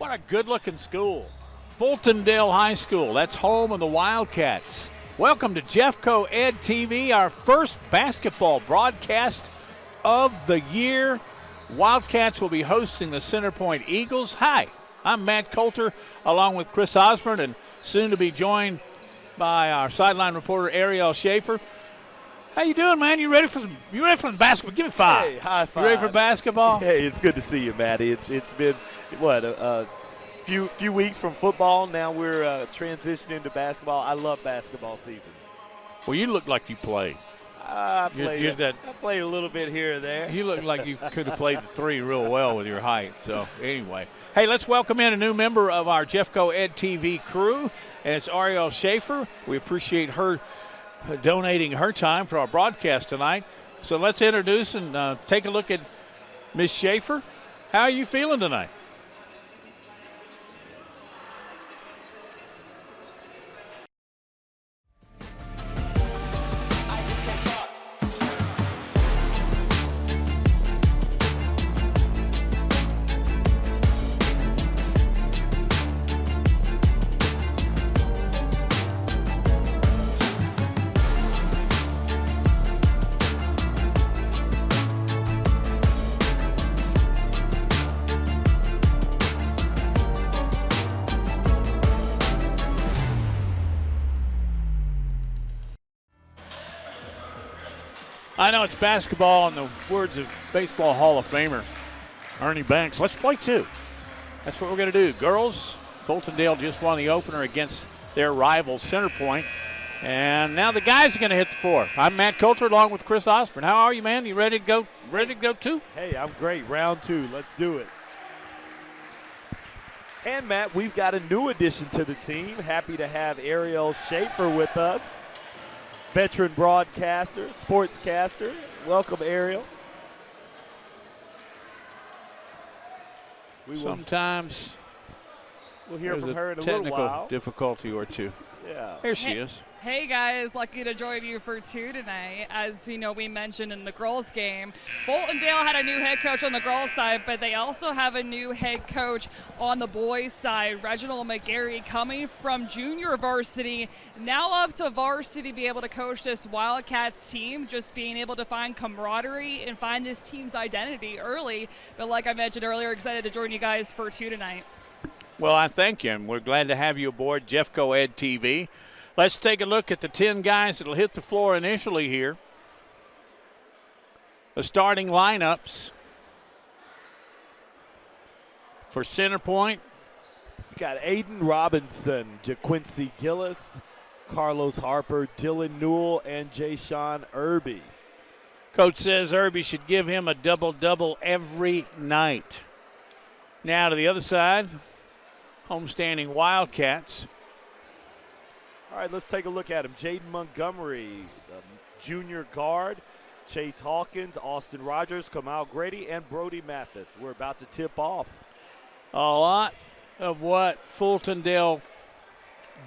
What a good-looking school. Fultondale High School. That's home of the Wildcats. Welcome to Jeffco Ed TV, our first basketball broadcast of the year. Wildcats will be hosting the Center Point Eagles. Hi, I'm Matt Coulter, along with Chris Osborne, and soon to be joined by our sideline reporter Ariel Schaefer. How you doing, man? You ready for the basketball? Give me five. Hey, high five. You ready for basketball? Hey, it's good to see you, Matty. It's been what a few weeks from football. Now we're transitioning to basketball. I love basketball season. Well, you look like you played. I played a little bit here or there. You look like you could have played the three real well with your height. So anyway, hey, let's welcome in a new member of our Jeffco Ed TV crew, and it's Ariel Schaefer. We appreciate her donating her time for our broadcast tonight. So let's introduce and take a look at Miss Schaefer. How are you feeling tonight? I know it's basketball in the words of Baseball Hall of Famer Ernie Banks. Let's play two. That's what we're going to do. Girls, Fultondale just won the opener against their rival Center Point. And now the guys are going to hit the floor. I'm Matt Coulter along with Chris Osborne. How are you, man? You ready to go? Ready to go too? Hey, I'm great. Round two. Let's do it. And Matt, we've got a new addition to the team. Happy to have Ariel Schaefer with us. Veteran broadcaster, sportscaster. Welcome, Ariel. Sometimes we'll hear from her in a little technical while. Difficulty or two. Yeah. Here she is. Hey guys, lucky to join you for two tonight. As you know, we mentioned in the girls game, Fultondale had a new head coach on the girls side, but they also have a new head coach on the boys side, Reginald McGarry, coming from junior varsity, now up to varsity to be able to coach this Wildcats team, just being able to find camaraderie and find this team's identity early. But like I mentioned earlier, excited to join you guys for two tonight. Well, I thank you, and we're glad to have you aboard Jeffco Ed TV. Let's take a look at the 10 guys that will hit the floor initially here. The starting lineups for Center Point. We got Aiden Robinson, JaQuincy Gillis, Carlos Harper, Dylan Newell, and Jayshawn Irby. Coach says Irby should give him a double-double every night. Now to the other side, homestanding Wildcats. All right, let's take a look at him. Jaden Montgomery, junior guard. Chase Hawkins, Austin Rogers, Kamal Grady, and Brody Mathis. We're about to tip off. A lot of what Fultondale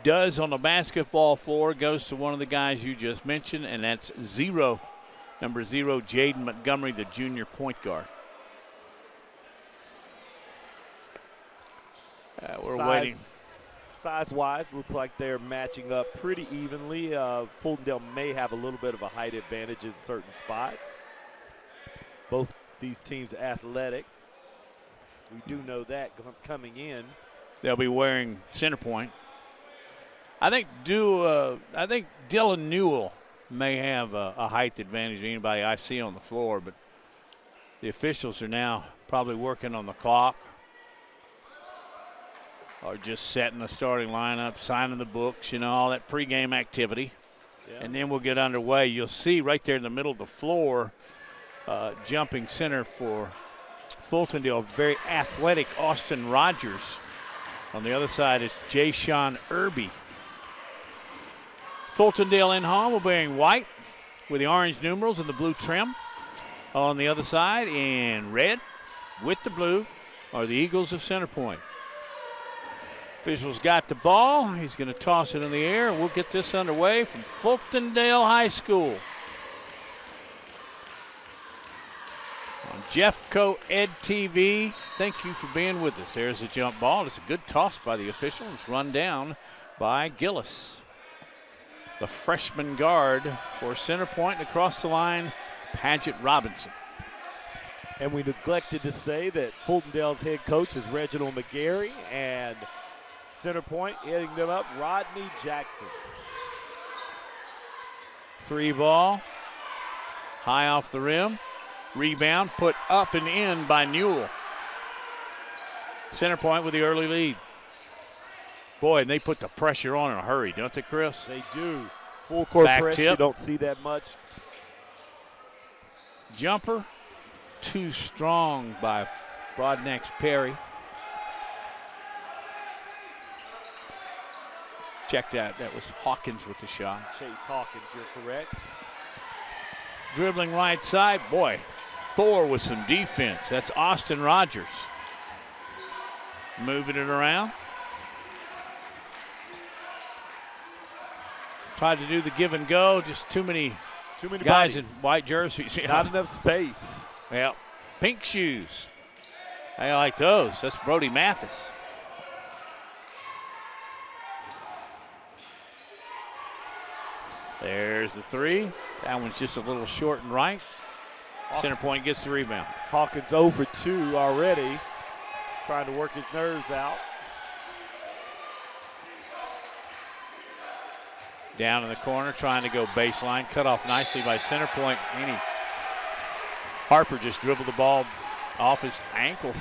does on the basketball floor goes to one of the guys you just mentioned, and that's number 0, Jaden Montgomery, the junior point guard. We're waiting. Size-wise, looks like they're matching up pretty evenly. Fultondale may have a little bit of a height advantage in certain spots. Both these teams athletic. We do know that coming in. They'll be wearing Center Point. I think Dylan Newell may have a height advantage of anybody I see on the floor, but the officials are now probably working on the clock, or just setting the starting lineup, signing the books, all that pregame activity. Yeah. And then we'll get underway. You'll see right there in the middle of the floor, jumping center for Fultondale, very athletic Austin Rogers. On the other side is Jayshawn Irby. Fultondale in home will be wearing white with the orange numerals and the blue trim. On the other side in red with the blue are the Eagles of Center Point. Official's got the ball. He's going to toss it in the air. We'll get this underway from Fultondale High School. On Jeffco Ed TV, thank you for being with us. There's a jump ball. It's a good toss by the official. It's run down by Gillis. The freshman guard for center point, and across the line, Paget Robinson. And we neglected to say that Fultondale's head coach is Reginald McGarry, and center point hitting them up, Rodney Jackson. Free ball, high off the rim. Rebound put up and in by Newell. Center point with the early lead. Boy, and they put the pressure on in a hurry, don't they, Chris? They do. Full court Back press, tip. you don't see that much. Jumper, too strong by Broadnax Perry. Check that. That was Hawkins with the shot. Chase Hawkins, you're correct. Dribbling right side. Boy, Thor with some defense. That's Austin Rogers. Moving it around. Tried to do the give and go. Just too many guys bodies. in white jerseys. Not enough space. Yep. Pink shoes. I like those. That's Brody Mathis. There's the three. That one's just a little short and right. Center point gets the rebound. Hawkins 0 for 2 already. Trying to work his nerves out. Down in the corner, trying to go baseline. Cut off nicely by center point. Harper just dribbled the ball off his ankle.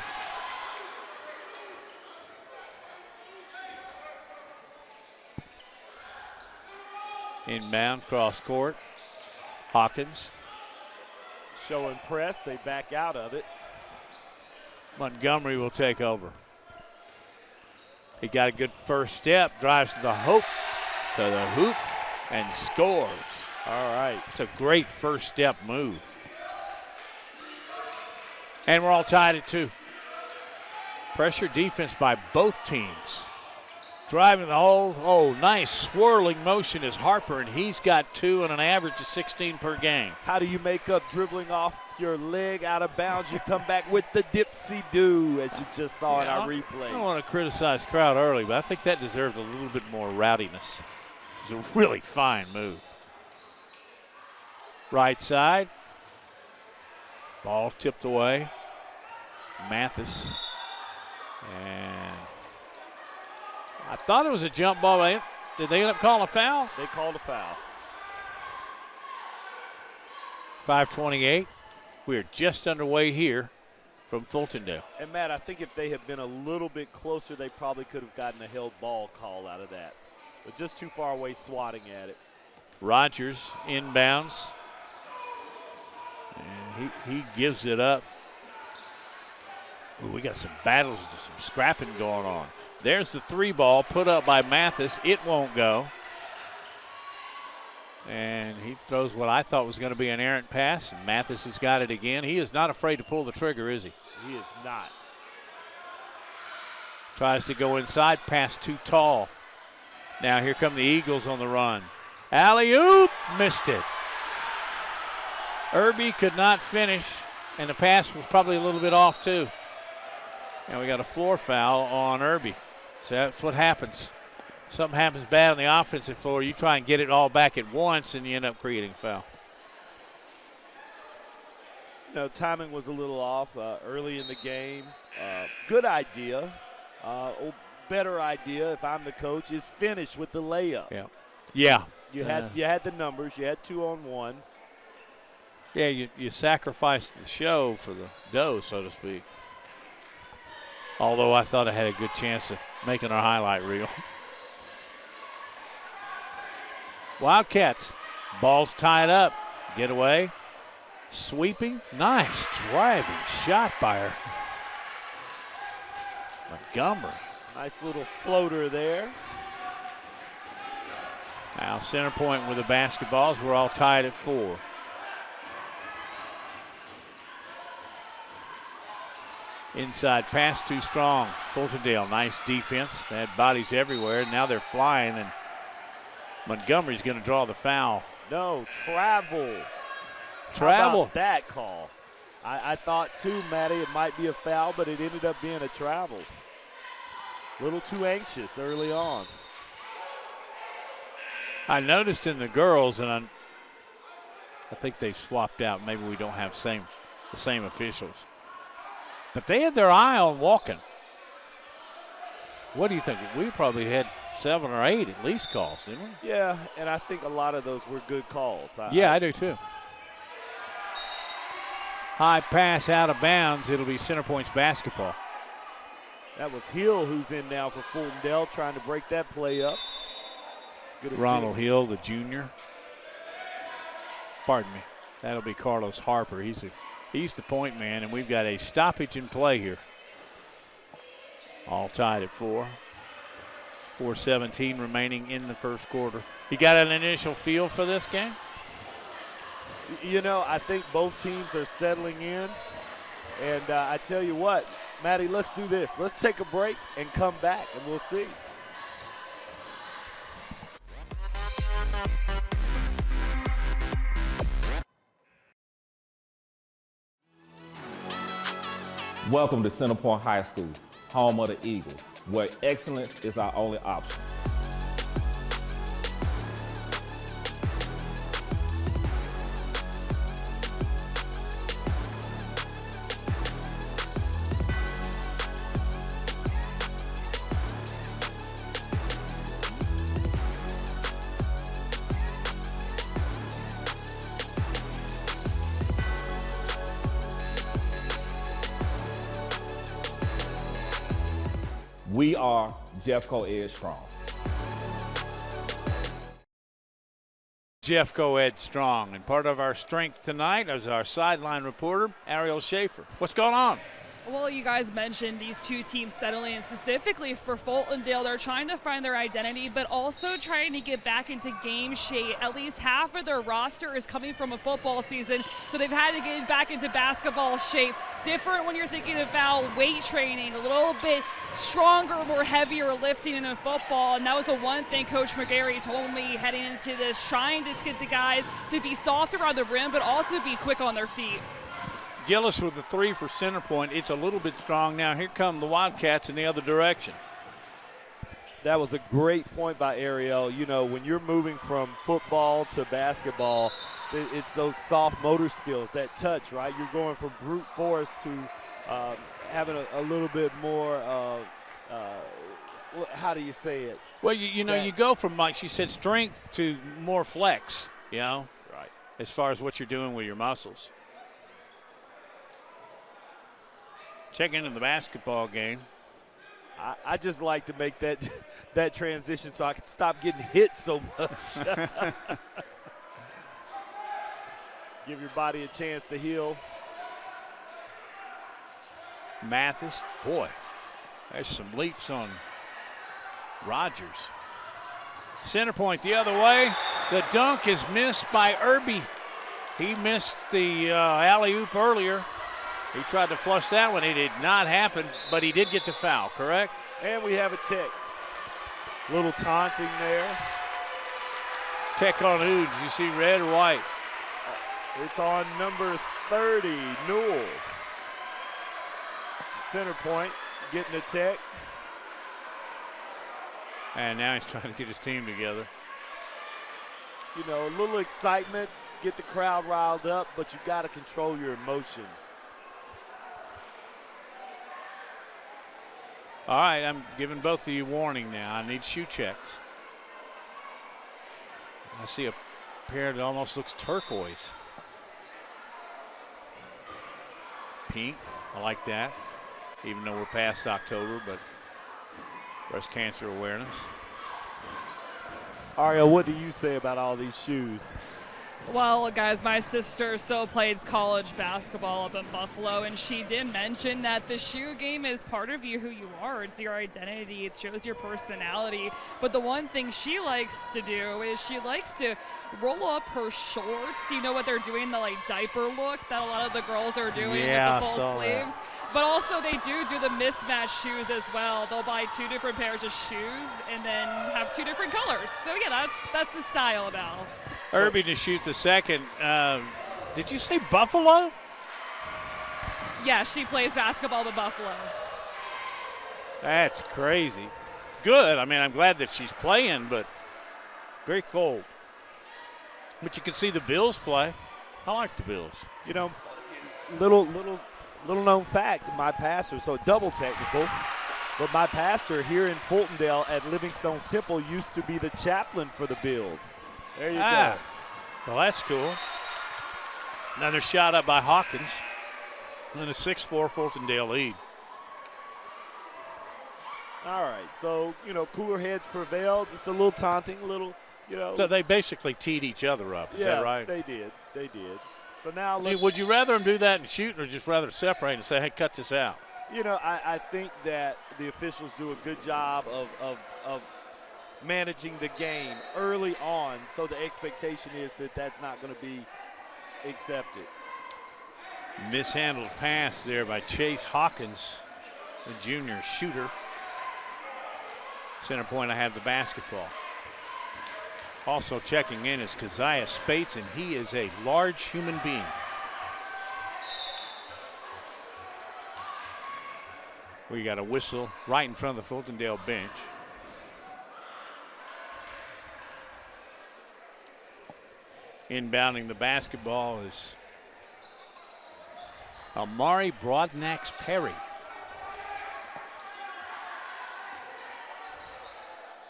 Inbound, cross court. Hawkins. Showing press, they back out of it. Montgomery will take over. He got a good first step, drives to the hoop, and scores. All right. It's a great first step move. And we're all tied at 2. Pressure defense by both teams. Driving the hole. Oh, nice swirling motion is Harper, and he's got 2 and an average of 16 per game. How do you make up dribbling off your leg out of bounds? You come back with the dipsy-do, as you just saw in our replay. I don't want to criticize crowd early, but I think that deserved a little bit more rowdiness. It was a really fine move. Right side. Ball tipped away. Mathis. And I thought it was a jump ball. Did they end up calling a foul? They called a foul. 5:28. We're just underway here from Fultondale. And, Matt, I think if they had been a little bit closer, they probably could have gotten a held ball call out of that. But just too far away swatting at it. Rogers inbounds. And he gives it up. Ooh, we got some battles, some scrapping going on. There's the 3 ball put up by Mathis. It won't go. And he throws what I thought was going to be an errant pass. And Mathis has got it again. He is not afraid to pull the trigger, is he? He is not. Tries to go inside, pass too tall. Now here come the Eagles on the run. Alley-oop, missed it. Irby could not finish, and the pass was probably a little bit off too. And we got a floor foul on Irby. So that's what happens. Something happens bad on the offensive floor, you try and get it all back at once, and you end up creating a foul. You know, timing was a little off early in the game. Good idea. Better idea, if I'm the coach, is finish with the layup. Yeah. You had the numbers. You had 2-on-1. Yeah, you sacrificed the show for the dough, so to speak. Although I thought I had a good chance of making our highlight reel. Wildcats, ball's tied up. Get away. Sweeping. Nice driving shot by her. Montgomery. Nice little floater there. Now center point with the basketballs. We're all tied at 4. Inside pass too strong. Fultondale, nice defense. They had bodies everywhere. Now they're flying, and Montgomery's going to draw the foul. No, travel. Travel. How about that call? I thought too, Matty, it might be a foul, but it ended up being a travel. A little too anxious early on. I noticed in the girls, and I think they swapped out. Maybe we don't have the same officials. But they had their eye on walking. What do you think? We probably had 7 or 8 at least calls, didn't we? Yeah, and I think a lot of those were good calls. I do too. High pass out of bounds. It'll be Center Point's basketball. That was Hill who's in now for Fultondale, trying to break that play up. Ronald Hill, the junior. Pardon me. That'll be Carlos Harper. He's the point man, and we've got a stoppage in play here. All tied at 4. 4:17 remaining in the first quarter. You got an initial feel for this game? You know, I think both teams are settling in. And I tell you what, Maddie, let's do this. Let's take a break and come back, and we'll see. Welcome to Center Point High School, home of the Eagles, where excellence is our only option. We are Jeff Co-Ed Strong. Jeff Co-Ed Strong, and part of our strength tonight is our sideline reporter, Ariel Schaefer. What's going on? Well, you guys mentioned these two teams settling in. Specifically for Fultondale, they're trying to find their identity, but also trying to get back into game shape. At least half of their roster is coming from a football season, so they've had to get back into basketball shape. Different when you're thinking about weight training, a little bit stronger, more heavier lifting in football, and that was the one thing Coach McGarry told me heading into this, trying to get the guys to be soft around the rim, but also be quick on their feet. Gillis with the 3 for Center Point. It's a little bit strong now. Here come the Wildcats in the other direction. That was a great point by Ariel. You know, when you're moving from football to basketball, it's those soft motor skills, that touch, right? You're going from brute force to having a little bit more, how do you say it? Well, you know, you go from, like she said, strength to more flex, you know, right, as far as what you're doing with your muscles. Check into the basketball game. I just like to make that transition so I can stop getting hit so much. Give your body a chance to heal. Mathis, boy, there's some leaps on Rogers. Center Point the other way. The dunk is missed by Irby. He missed the alley-oop earlier. He tried to flush that one. It did not happen, but he did get the foul, correct? And we have a tick. Little taunting there. Tech on who? Did you see red or white? It's on number 30, Newell. Center Point getting a tech. And now he's trying to get his team together. You know, a little excitement, get the crowd riled up, but you got to control your emotions. All right, I'm giving both of you warning now. I need shoe checks. I see a pair that almost looks turquoise. Pink, I like that. Even though we're past October, but breast cancer awareness. Ariel, what do you say about all these shoes? Well, guys, my sister still plays college basketball up in Buffalo, and she did mention that the shoe game is part of you, who you are. It's your identity. It shows your personality. But the one thing she likes to do is she likes to roll up her shorts. You know what they're doing, the like diaper look that a lot of the girls are doing with the full sleeves. But also they do the mismatched shoes as well. They'll buy 2 different pairs of shoes and then have 2 different colors. So yeah, that's the style now. Irby to shoot the second. Did you say Buffalo? Yeah, she plays basketball with Buffalo. That's crazy. Good. I mean, I'm glad that she's playing, but very cold. But you can see the Bills play. I like the Bills. You know, little known fact, my pastor, so double technical, but my pastor here in Fultondale at Livingstone's Temple used to be the chaplain for the Bills. There you go. Well, that's cool. Another shot up by Hawkins. And a 6-4 Fultondale lead. All right, so, you know, cooler heads prevail, just a little taunting, a little, you know. So they basically teed each other up, is that right? They did. So now Would you rather them do that in shooting or just rather separate and say, hey, cut this out? You know, I think that the officials do a good job of managing the game early on, so the expectation is that that's not going to be accepted. Mishandled pass there by Chase Hawkins, the junior shooter. Center point, I have the basketball. Also checking in is Keziah Spates, and he is a large human being. We got a whistle right in front of the Fultondale bench. Inbounding the basketball is Amari Broadnax-Perry.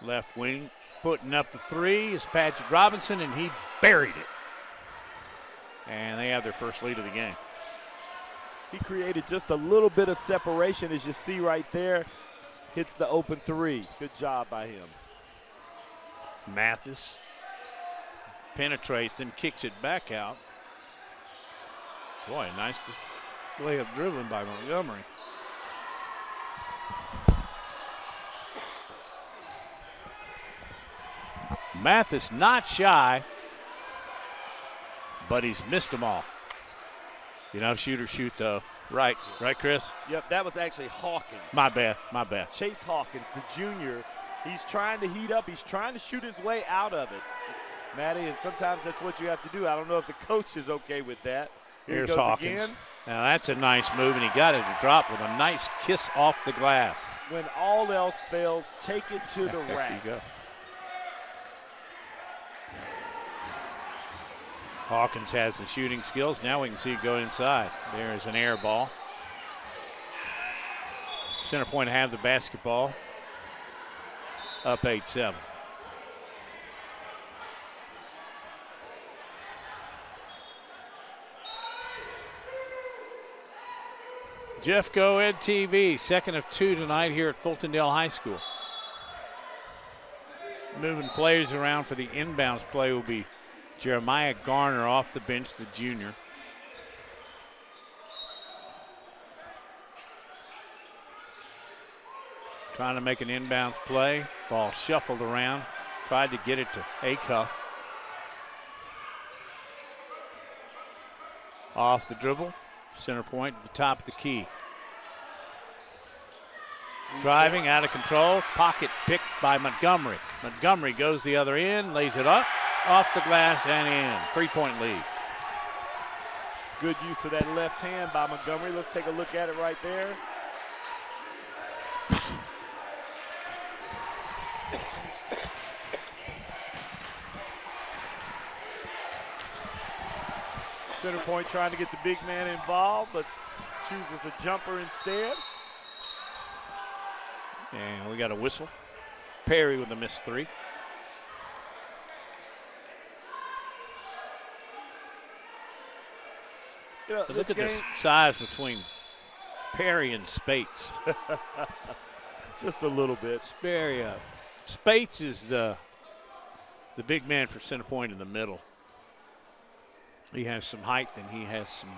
Left wing, putting up the three is Patrick Robinson, and he buried it. And they have their first lead of the game. He created just a little bit of separation, as you see right there. Hits the open three. Good job by him. Mathis penetrates, then kicks it back out. Boy, nice display of dribbling by Montgomery. Mathis not shy, but he's missed them all. You know, shoot or shoot, though. Right, Chris? Yep, that was actually Hawkins. My bad. Chase Hawkins, the junior, he's trying to heat up. He's trying to shoot his way out of it, Maddie, and sometimes that's what you have to do. I don't know if the coach is okay with that. Here's Hawkins. Again. Now, that's a nice move, and he got it to drop with a nice kiss off the glass. When all else fails, take it to the rack. There you go. Hawkins has the shooting skills. Now we can see it go inside. There is an air ball. Center point have the basketball. Up 8-7. Jeff Co-Ed TV, second of two tonight here at Fultondale High School. Moving players around for the inbounds play will be Jeremiah Garner off the bench, the junior. Trying to make an inbounds play. Ball shuffled around. Tried to get it to Acuff. Off the dribble. Center point at the top of the key. Driving out of control. Pocket picked by Montgomery. Montgomery goes the other end, lays it up. Off the glass and in. 3-point lead. Good use of that left hand by Montgomery. Let's take a look at it right there. Center point trying to get the big man involved, but chooses a jumper instead. And we got a whistle. Perry with a missed three. You know, look at the size between Perry and Spates. Just a little bit. Spates is the big man for center point in the middle. He has some height and he has some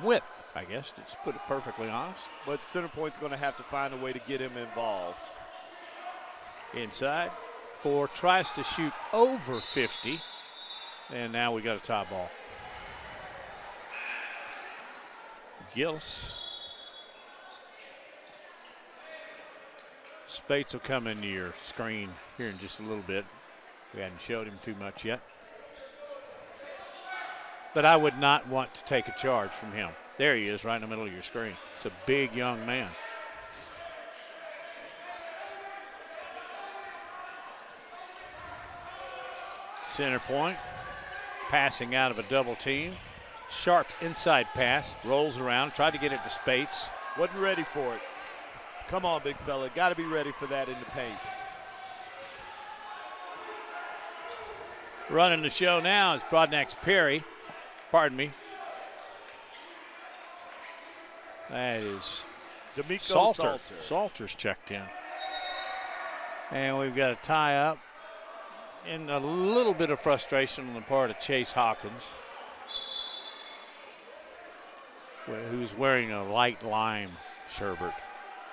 width, I guess, to put it perfectly honest. But center point's going to have to find a way to get him involved. Inside. Four tries to shoot over 50. And now we got a top ball. Gillis. Spates will come into your screen here in just a little bit. We hadn't showed him too much yet. But I would not want to take a charge from him. There he is right in the middle of your screen. It's a big young man. Center point, passing out of a double team. Sharp inside pass, rolls around, tried to get it to Spates. Wasn't ready for it. Come on, big fella. Got to be ready for that in the paint. Running the show now is Broadnax Perry. Pardon me. That is D'Amico Salter. Salter's checked in. And we've got a tie up. And a little bit of frustration on the part of Chase Hawkins, who's wearing a light lime sherbet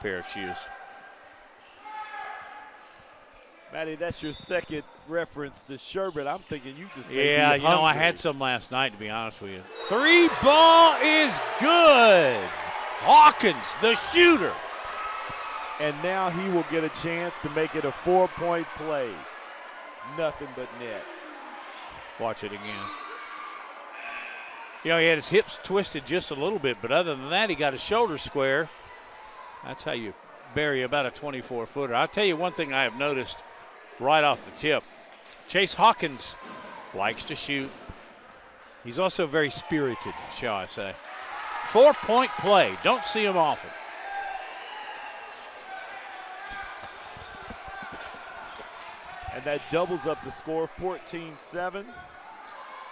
pair of shoes. Matty, that's your second reference to sherbet. I'm thinking you just Yeah, you know, I had some last night, to be honest with you. 3 ball is good. Hawkins, the shooter. And now he will get a chance to make it a 4-point play. Nothing but net. Watch it again. You know, he had his hips twisted just a little bit, but other than that, he got his shoulders square. That's how you bury about a 24-footer. I'll tell you one thing I have noticed right off the tip. Chase Hawkins likes to shoot. He's also very spirited, shall I say. 4-point play. Don't see him often. And that doubles up the score, 14-7.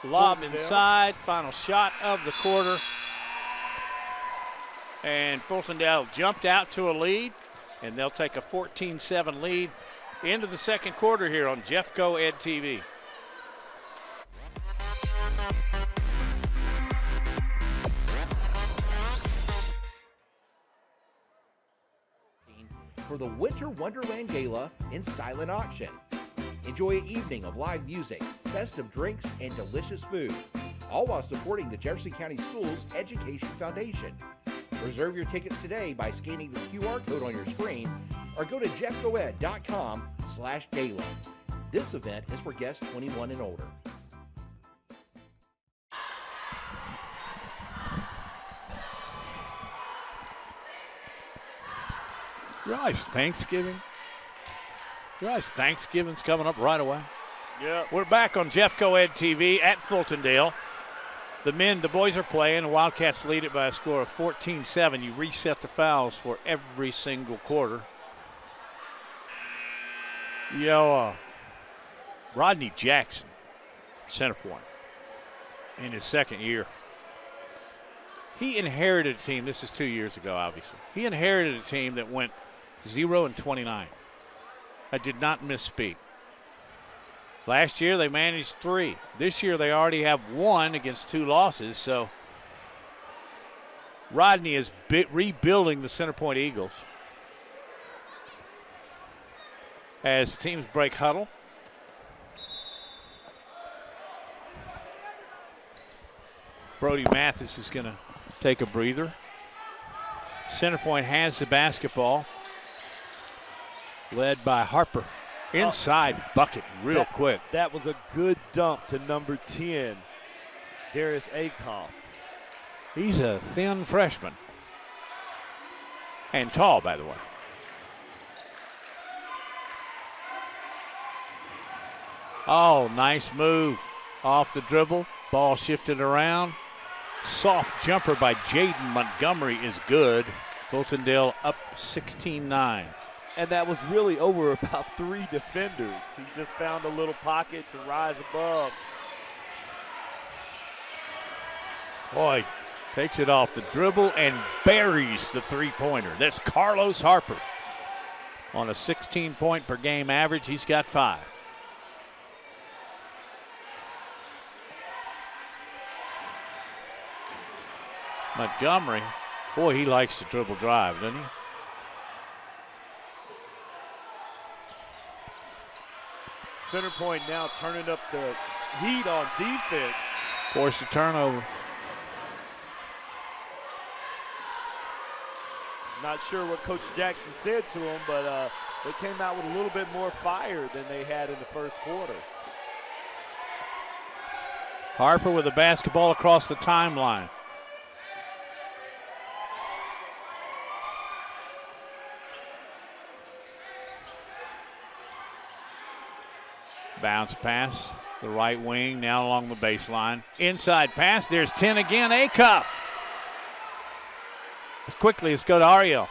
Lob inside, final shot of the quarter. And Fultondale jumped out to a lead, and they'll take a 14-7 lead into the second quarter here on Jeffco Ed TV. For the Winter Wonderland Gala in silent auction. Enjoy an evening of live music, festive drinks, and delicious food, all while supporting the Jefferson County Schools Education Foundation. Reserve your tickets today by scanning the QR code on your screen or go to jeffcoed.com/gala. This event is for guests 21 and older. You realize Thanksgiving's coming up right away? Yeah. We're back on Jeffco Ed TV at Fultondale. The boys are playing. The Wildcats lead it by a score of 14-7. You reset the fouls for every single quarter. You know, Rodney Jackson, center point, in his second year. He inherited a team. This is 2 years ago, obviously. He inherited a team that went 0-29. I did not misspeak. Last year they managed 3. This year they already have 1 against 2 losses. So Rodney is rebuilding the Center Point Eagles. As teams break huddle. Brody Mathis is going to take a breather. Center Point has the basketball. Led by Harper. Inside bucket real quick. That was a good dump to number 10, Darius Akoff. He's a thin freshman. And tall, by the way. Oh, nice move off the dribble. Ball shifted around. Soft jumper by Jaden Montgomery is good. Fultondale up 16-9. And that was really over about 3 defenders. He just found a little pocket to rise above. Boy, takes it off the dribble and buries the three-pointer. That's Carlos Harper. On a 16-point per game average, he's got 5. Montgomery, boy, he likes to dribble drive, doesn't he? Center Point now turning up the heat on defense. Force a turnover. Not sure what Coach Jackson said to him, but they came out with a little bit more fire than they had in the first quarter. Harper with the basketball across the timeline. Bounce pass, the right wing, now along the baseline. Inside pass, there's 10 again, Acuff. As quickly, let's go to Ariel.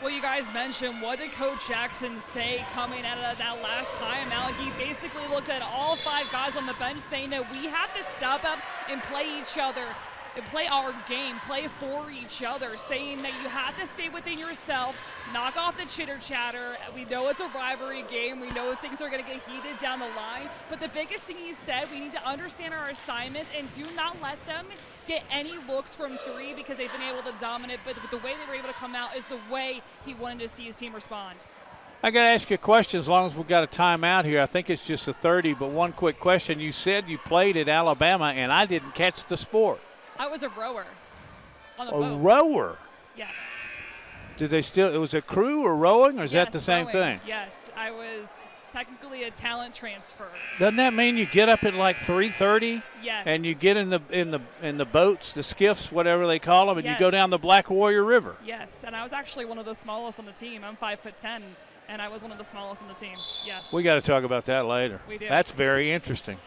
Well, you guys mentioned, what did Coach Jackson say coming out of that last timeout? He basically looked at all 5 guys on the bench saying that we have to step up and play each other and play our game, play for each other, saying that you have to stay within yourselves, knock off the chitter chatter. We know it's a rivalry game. We know things are going to get heated down the line. But the biggest thing he said, we need to understand our assignments and do not let them get any looks from 3 because they've been able to dominate. But the way they were able to come out is the way he wanted to see his team respond. I got to ask you a question as long as we've got a timeout here. I think it's just a 30, but one quick question. You said you played at Alabama, and I didn't catch the sport. I was a rower on the A boat. rower? Yes. Did they still, it was a crew or rowing, or is Yes, that the same rowing. thing? Yes, I was technically a talent transfer. Doesn't that mean you get up at like 3:30? Yes. And you get in the boats, the skiffs, whatever they call them, and you Yes. go down the Black Warrior River? Yes, and I was actually one of the smallest on the team. I'm 5'10", and I was one of the smallest on the team. Yes. We got to talk about that later. We do. That's very interesting.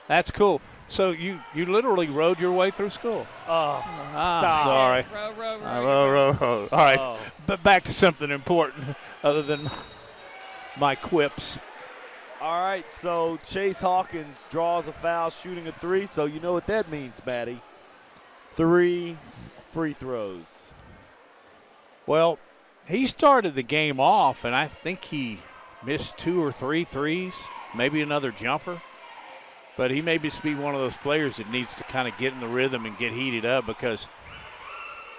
That's cool. So you literally rode your way through school? Oh, stop. Sorry. Row, row, row. Row. All right, Oh. but back to something important other than my quips. All right, so Chase Hawkins draws a foul shooting a 3, so you know what that means, Maddie. 3 free throws. Well, he started the game off, and I think he missed 2 or 3 threes, maybe another jumper. But he may just be one of those players that needs to kind of get in the rhythm and get heated up because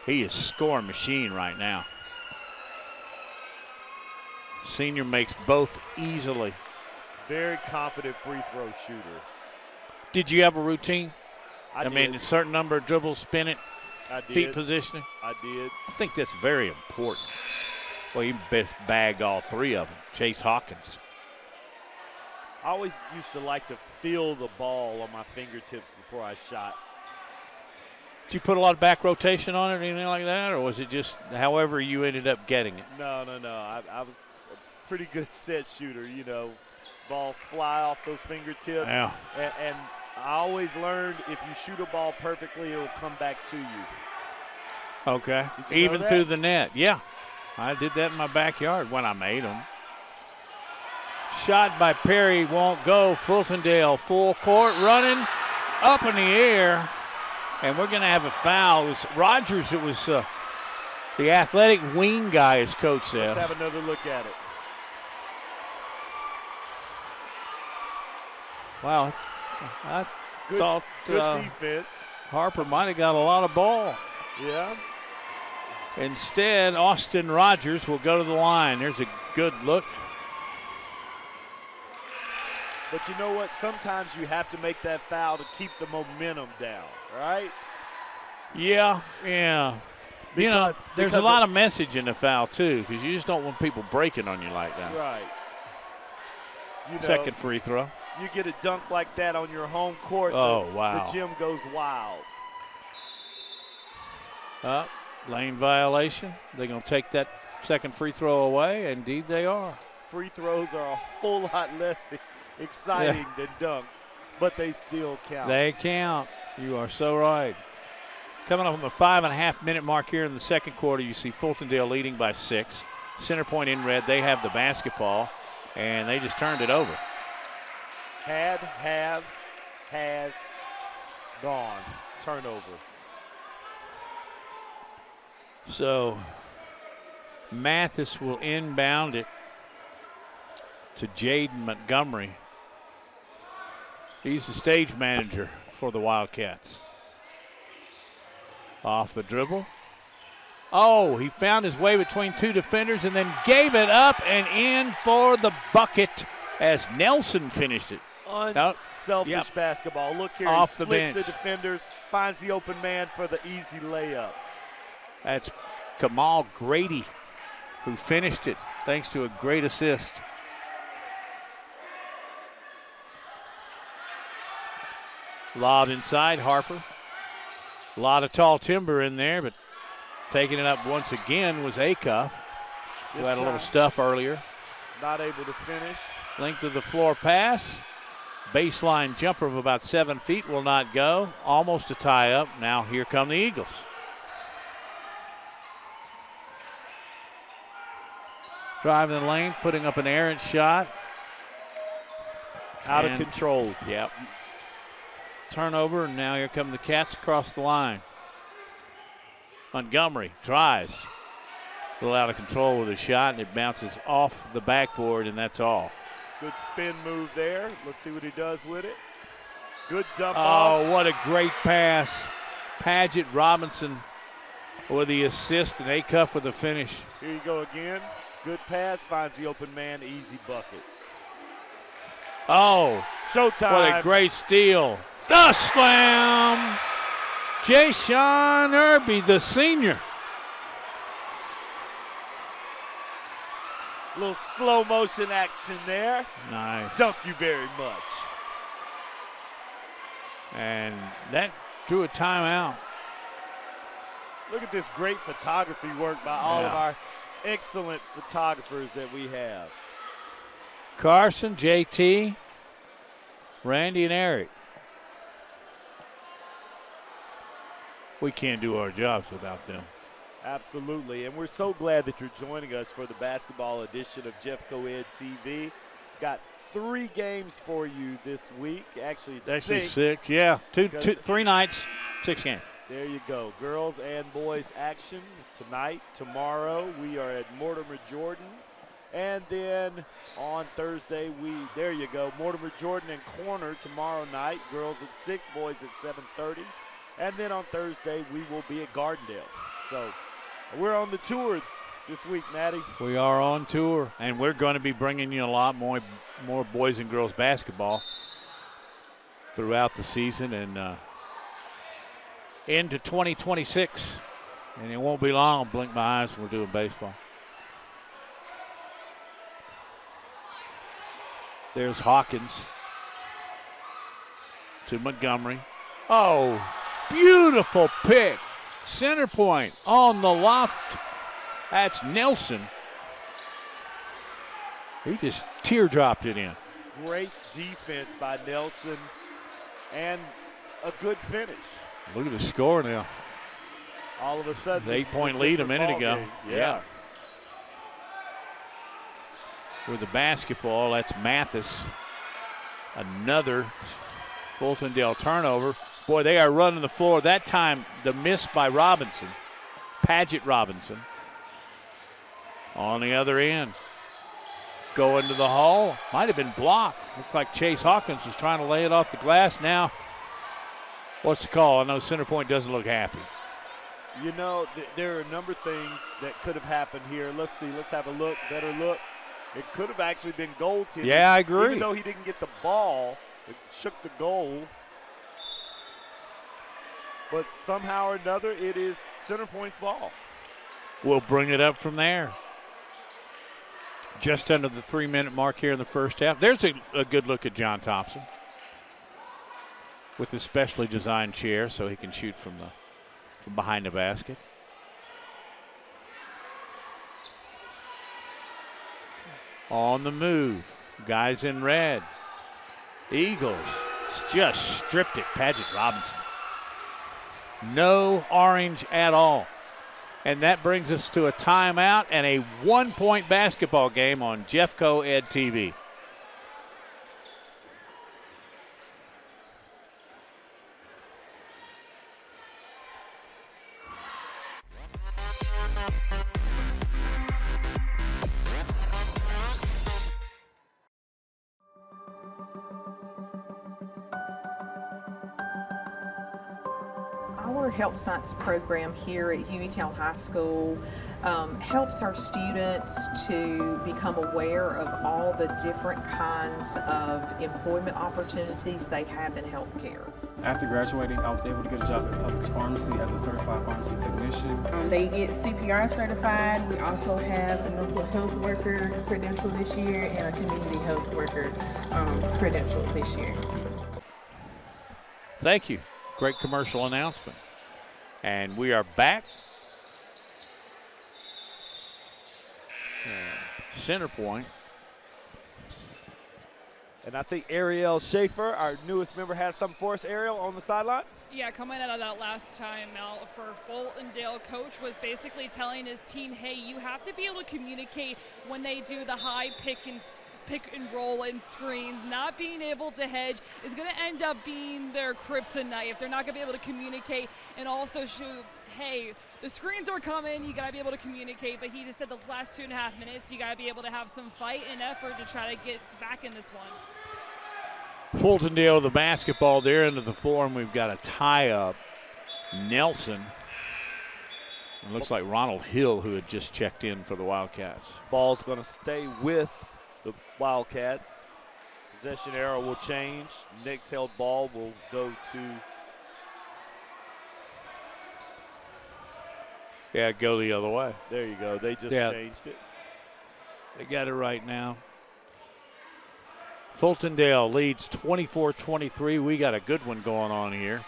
he is scoring machine right now. Senior makes both easily. Very confident free throw shooter. Did you have a routine? I mean, a certain number of dribbles, spin it, I did. feet positioning? I did. I think that's very important. Well, he best bagged all 3 of them. Chase Hawkins. I always used to like to feel the ball on my fingertips before I shot. Did you put a lot of back rotation on it or anything like that, or was it just however you ended up getting it? No. I was a pretty good set shooter, you know. Ball fly off those fingertips. Yeah. And I always learned if you shoot a ball perfectly, it will come back to you. Okay. Did you know Even that? through the net. Yeah. I did that in my backyard when I made them. Shot by Perry won't go. Fultondale full court running up in the air. And we're going to have a foul. It was Rogers. It was the athletic wing guy, as coach says. Let's have another look at it. Wow. I thought Good defense. Harper might have got a lot of ball. Yeah. Instead, Austin Rogers will go to the line. There's a good look. But you know what? Sometimes you have to make that foul to keep the momentum down, right? Yeah. Because there's a lot of message in the foul, too, because you just don't want people breaking on you like that. Right. You know, Second free throw. You get a dunk like that on your home court, wow. the gym goes wild. Lane violation. They're going to take that second free throw away. Indeed, they are. Free throws are a whole lot less exciting than dunks, but they still count. They count. You are so right. Coming up on the 5.5-minute mark here in the second quarter, you see Fultondale leading by 6. Center point in red. They have the basketball, and they just turned it over. Had, have, has, gone. Turnover. So Mathis will inbound it to Jaden Montgomery. He's the stage manager for the Wildcats. Off the dribble. Oh, he found his way between 2 defenders and then gave it up and in for the bucket as Nelson finished it. Unselfish basketball. Look here, Off he the splits bench. the defenders, finds the open man for the easy layup. That's Kamal Grady who finished it thanks to a great assist. Lob inside, Harper. A lot of tall timber in there, but taking it up once again was Acuff, who had a little stuff earlier. Not able to finish. Length of the floor pass. Baseline jumper of about 7 feet will not go. Almost a tie up. Now here come the Eagles. Driving the lane, putting up an errant shot. Out of control. Yep. Turnover, and now here come the Cats across the line. Montgomery drives. A little out of control with a shot, and it bounces off the backboard, and that's all. Good spin move there. Let's see what he does with it. Good dump off. Oh, what a great pass. Paget Robinson with the assist, and Acuff with the finish. Here you go again. Good pass, finds the open man, easy bucket. Oh, showtime. What a great steal. The slam. Jay-Sean Irby, the senior. A little slow motion action there. Nice. Thank you very much. And that drew a timeout. Look at this great photography work by all of our excellent photographers that we have. Carson, JT, Randy, and Eric. We can't do our jobs without them. Absolutely, and we're so glad that you're joining us for the basketball edition of Jeffco Ed TV. Got 3 games for you this week. Actually, it's 6. Yeah, 3 nights, 6 games. There you go. Girls and boys action tonight. Tomorrow we are at Mortimer Jordan. And then on Thursday, there you go, Mortimer Jordan and Corner tomorrow night. Girls at 6, boys at 7:30. And then on Thursday, we will be at Gardendale. So we're on the tour this week, Maddie. We are on tour, and we're going to be bringing you a lot more boys and girls basketball throughout the season and into 2026. And it won't be long. I'll blink my eyes when we're doing baseball. There's Hawkins to Montgomery. Oh, beautiful pick. Center point on the loft. That's Nelson. He just teardropped it in. Great defense by Nelson and a good finish. Look at the score now. All of a sudden, the 8-point lead a minute ago. Yeah. With the basketball, that's Mathis. Another Fultondale turnover. Boy, they are running the floor. That time, the miss by Robinson, Paget Robinson. On the other end. Going to the hole. Might have been blocked. Looked like Chase Hawkins was trying to lay it off the glass. Now, what's the call? I know center point doesn't look happy. You know, there are a number of things that could have happened here. Let's see. Let's have a look. Better look. It could have actually been goaltending. Yeah, I agree. Even though he didn't get the ball, it shook the goal. But somehow or another, it is center point's ball. We'll bring it up from there. Just under the 3-minute mark here in the first half. There's a good look at John Thompson with his specially designed chair so he can shoot from behind the basket. On the move, guys in red. Eagles just stripped it, Paget Robinson. No orange at all. And that brings us to a timeout and a 1-point basketball game on Jeffco Ed TV. Our health science program here at Hueytown High School helps our students to become aware of all the different kinds of employment opportunities they have in healthcare. After graduating, I was able to get a job at Publix Pharmacy as a certified pharmacy technician. They get CPR certified. We also have a mental health worker credential this year and a community health worker credential this year. Thank you. Great commercial announcement. And we are back. Center point. And I think Ariel Schaefer, our newest member, has something for us. Ariel, on the sideline. Yeah, coming out of that last time out for Fultondale, coach was basically telling his team, hey, you have to be able to communicate when they do the high pick and roll and screens. Not being able to hedge is going to end up being their kryptonite if they're not going to be able to communicate and also shoot. Hey, the screens are coming, you got to be able to communicate, but he just said the last 2.5 minutes, you got to be able to have some fight and effort to try to get back in this one. Fultondale, the basketball there into the floor, and we've got a tie-up. Nelson. It looks like Ronald Hill, who had just checked in for the Wildcats. Ball's going to stay with the Wildcats. Possession arrow will change. Next held ball will go to... Yeah, go the other way. There you go. They just changed it. They got it right now. Fultondale leads 24-23. We got a good one going on here.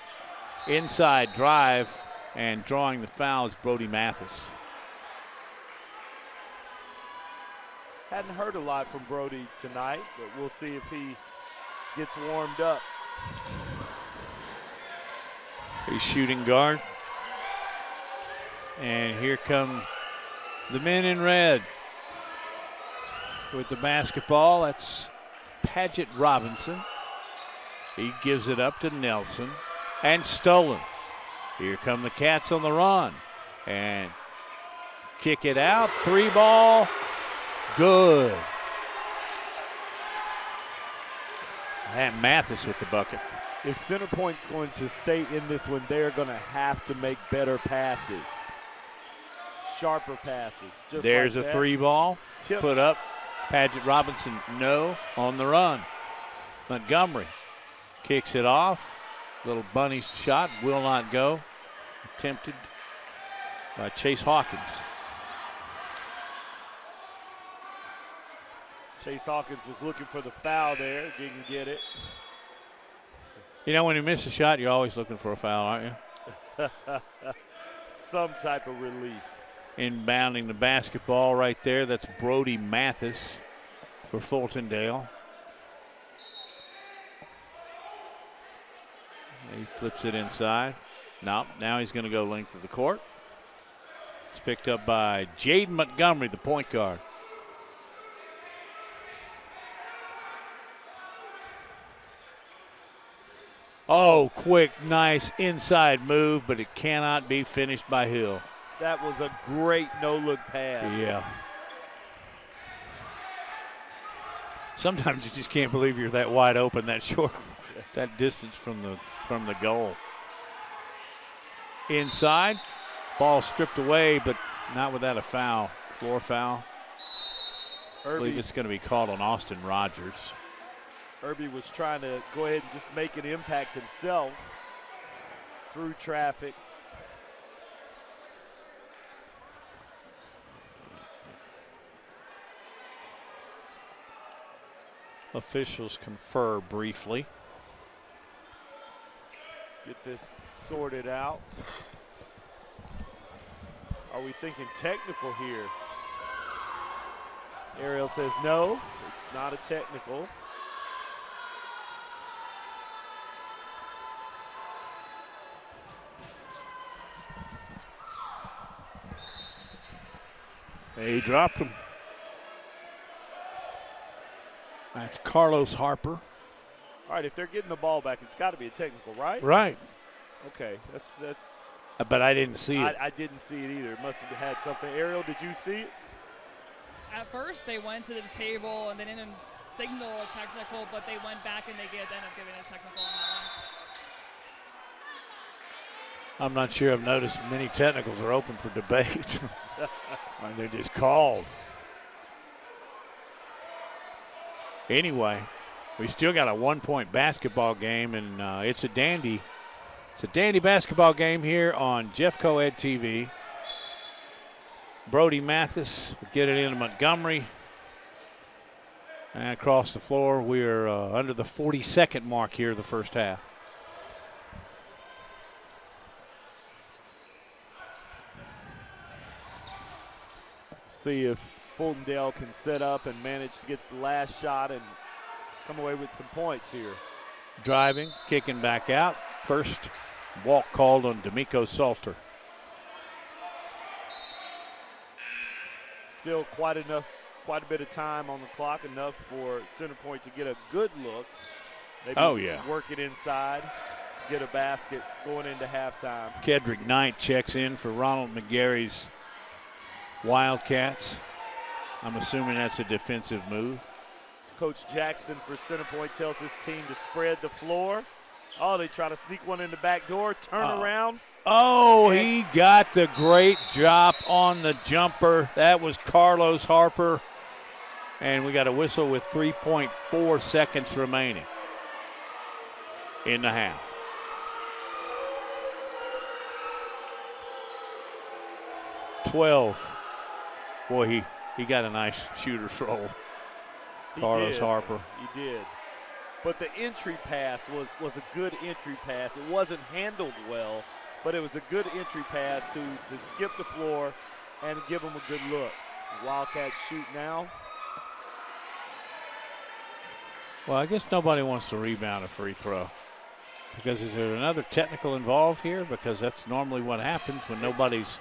Inside drive and drawing the foul is Brody Mathis. Hadn't heard a lot from Brody tonight, but we'll see if he gets warmed up. He's shooting guard. And here come the men in red with the basketball. That's Paget Robinson. He gives it up to Nelson and stolen. Here come the Cats on the run and kick it out. 3 ball, good. And Mathis with the bucket. If Center Point's going to stay in this one, they're going to have to make better passes. Sharper passes. Just There's like a that. 3 ball. Tipped. Put up. Paget Robinson, no, on the run. Montgomery kicks it off. Little bunny shot, will not go. Attempted by Chase Hawkins. Chase Hawkins was looking for the foul there, didn't get it. You know, when you miss a shot, you're always looking for a foul, aren't you? Some type of relief. Inbounding the basketball right there. That's Brody Mathis for Fultondale. He flips it inside. No, now he's going to go length of the court. It's picked up by Jaden Montgomery, the point guard. Oh, quick, nice inside move, but it cannot be finished by Hill. That was a great no-look pass. Yeah. Sometimes you just can't believe you're that wide open, that short, that distance from the goal. Inside, ball stripped away, but not without a foul. Floor foul. I believe it's going to be called on Austin Rogers. Irby was trying to go ahead and just make an impact himself through traffic. Officials confer briefly. Get this sorted out. Are we thinking technical here? Ariel says no, it's not a technical. He dropped him. That's Carlos Harper. All right, if they're getting the ball back, it's got to be a technical, right? Right. Okay, that's. But I didn't see it. I didn't see it either. It must have had something. Ariel, did you see it? At first, they went to the table and they didn't signal a technical, but they went back and they ended up giving a technical on that one. I'm not sure I've noticed many technicals are open for debate. They're just called. Anyway, we still got a 1-point basketball game, and it's a dandy. It's a dandy basketball game here on Jeff Co-Ed TV. Brody Mathis will get it into Montgomery. And across the floor, we're under the 40-second mark here of the first half. see if Fultondale can set up and manage to get the last shot and come away with some points here. Driving, kicking back out. First walk called on D'Amico Salter. Still quite a bit of time on the clock, enough for Center Point to get a good look. Maybe work it inside, get a basket going into halftime. Kedrick Knight checks in for Ronald McGarry's Wildcats. I'm assuming that's a defensive move. Coach Jackson for Center Point tells his team to spread the floor. Oh, they try to sneak one in the back door, turn around. Oh, he got the great drop on the jumper. That was Carlos Harper. And we got a whistle with 3.4 seconds remaining in the half. Boy, he got a nice shooter's roll. Carlos Harper. He did. But the entry pass was a good entry pass. It wasn't handled well, but it was a good entry pass to skip the floor and give them a good look. Wildcats shoot now. Well, I guess nobody wants to rebound a free throw. Because is there another technical involved here? Because that's normally what happens when nobody's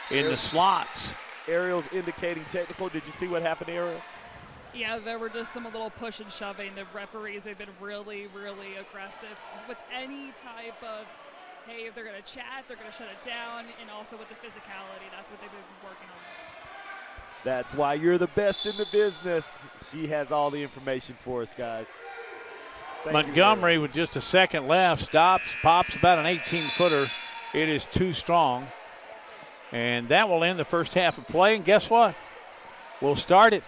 in the slots. Ariel's indicating technical. Did you see what happened, Ariel? Yeah, there were just some little push and shoving. The referees have been really, really aggressive with any type of, hey, if they're going to chat, they're going to shut it down, and also with the physicality. That's what they've been working on. That's why you're the best in the business. She has all the information for us, guys. Montgomery with just a second left stops, pops about an 18-footer. It is too strong. And that will end the first half of play. And guess what? We'll start it.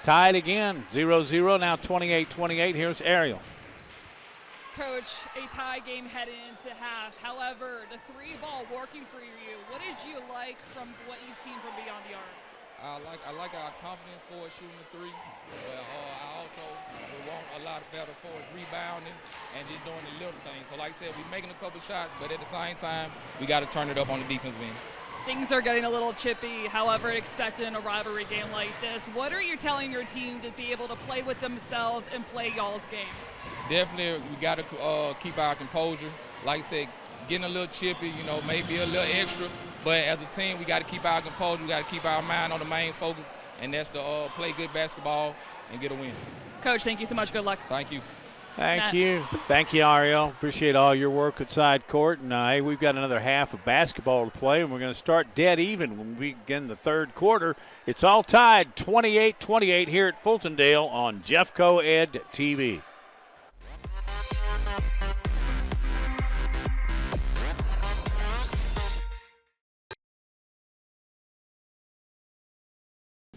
Tied again, 0-0, now 28-28. Here's Ariel. Coach, a tie game heading into half. However, the three ball working for you. What did you like from what you've seen from beyond the arc? I like our confidence for us shooting the three, but I also would want a lot better for us rebounding and just doing the little things. So like I said, we're making a couple shots, but at the same time, we got to turn it up on the defensive end. Things are getting a little chippy, however expected in a rivalry game like this. What are you telling your team to be able to play with themselves and play y'all's game? Definitely, we got to keep our composure. Like I said, getting a little chippy, maybe a little extra. But as a team, we got to keep our composure. We got to keep our mind on the main focus, and that's to play good basketball and get a win. Coach, thank you so much. Good luck. Thank you. Thank you. Thank you, Ariel. Appreciate all your work inside court. And hey, we've got another half of basketball to play, and we're going to start dead even when we begin the third quarter. It's all tied 28-28 here at Fultondale on Jeffco Ed TV.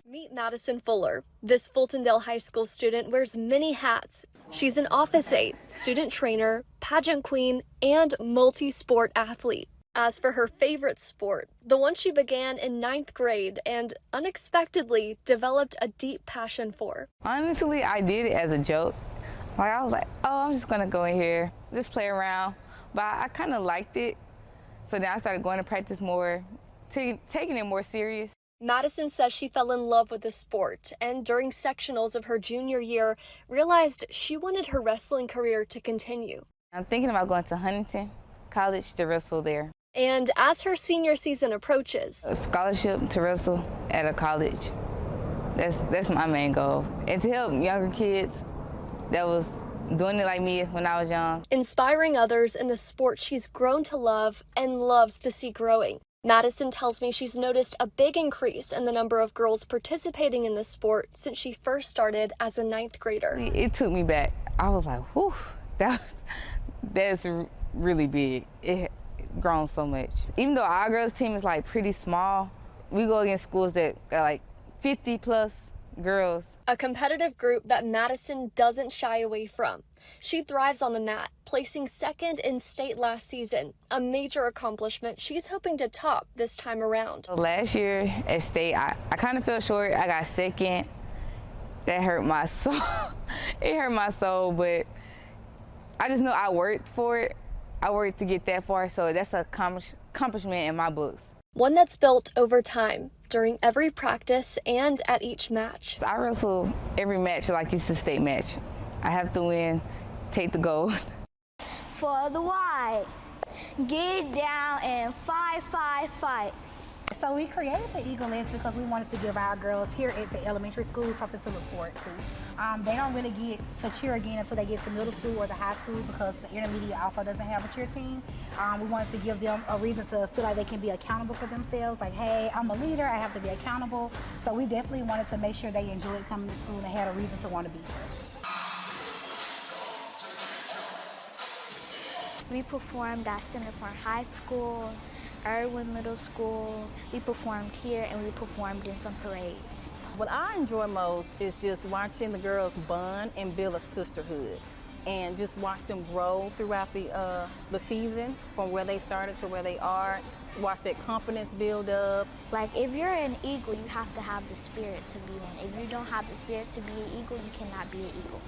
Meet Madison Fuller. This Fultondale High School student wears many hats. She's an office aide, student trainer, pageant queen, and multi-sport athlete. As for her favorite sport, the one she began in 9th grade and unexpectedly developed a deep passion for. Honestly, I did it as a joke. I was like, oh, I'm just gonna go in here, just play around. But I kind of liked it. So then I started going to practice more, taking it more serious. Madison says she fell in love with the sport and during sectionals of her junior year realized she wanted her wrestling career to continue. I'm thinking about going to Huntington College to wrestle there. And as her senior season approaches, a scholarship to wrestle at a college. That's my main goal. And to help younger kids that was doing it like me when I was young. Inspiring others in the sport she's grown to love and loves to see growing. Madison tells me she's noticed a big increase in the number of girls participating in the sport since she first started as a 9th grader. It took me back. I was like, whew, that's really big. It grown so much. Even though our girls team is like pretty small, we go against schools that got like 50 plus girls. A competitive group that Madison doesn't shy away from. She thrives on the mat, placing 2nd in state last season, a major accomplishment she's hoping to top this time around. Last year at state, I kind of fell short. I got 2nd. That hurt my soul. It hurt my soul, but I just know I worked for it. I worked to get that far, so that's an accomplishment in my books. One that's built over time. during every practice and at each match. I wrestle every match like it's a state match. I have to win, take the gold. For the white, get down and fight, fight, fight. So we created the Eagle List because we wanted to give our girls here at the elementary school something to look forward to. They don't really get to cheer again until they get to middle school or the high school because the intermediate also doesn't have a cheer team. We wanted to give them a reason to feel like they can be accountable for themselves. Like, hey, I'm a leader, I have to be accountable. So we definitely wanted to make sure they enjoyed coming to school and had a reason to want to be here. We performed at Center Point High School, Irwin Middle School. We performed here and we performed in some parades. What I enjoy most is just watching the girls bond and build a sisterhood and just watch them grow throughout the season from where they started to where they are. Watch that confidence build up. Like if you're an Eagle, you have to have the spirit to be one. If you don't have the spirit to be an Eagle, you cannot be an Eagle.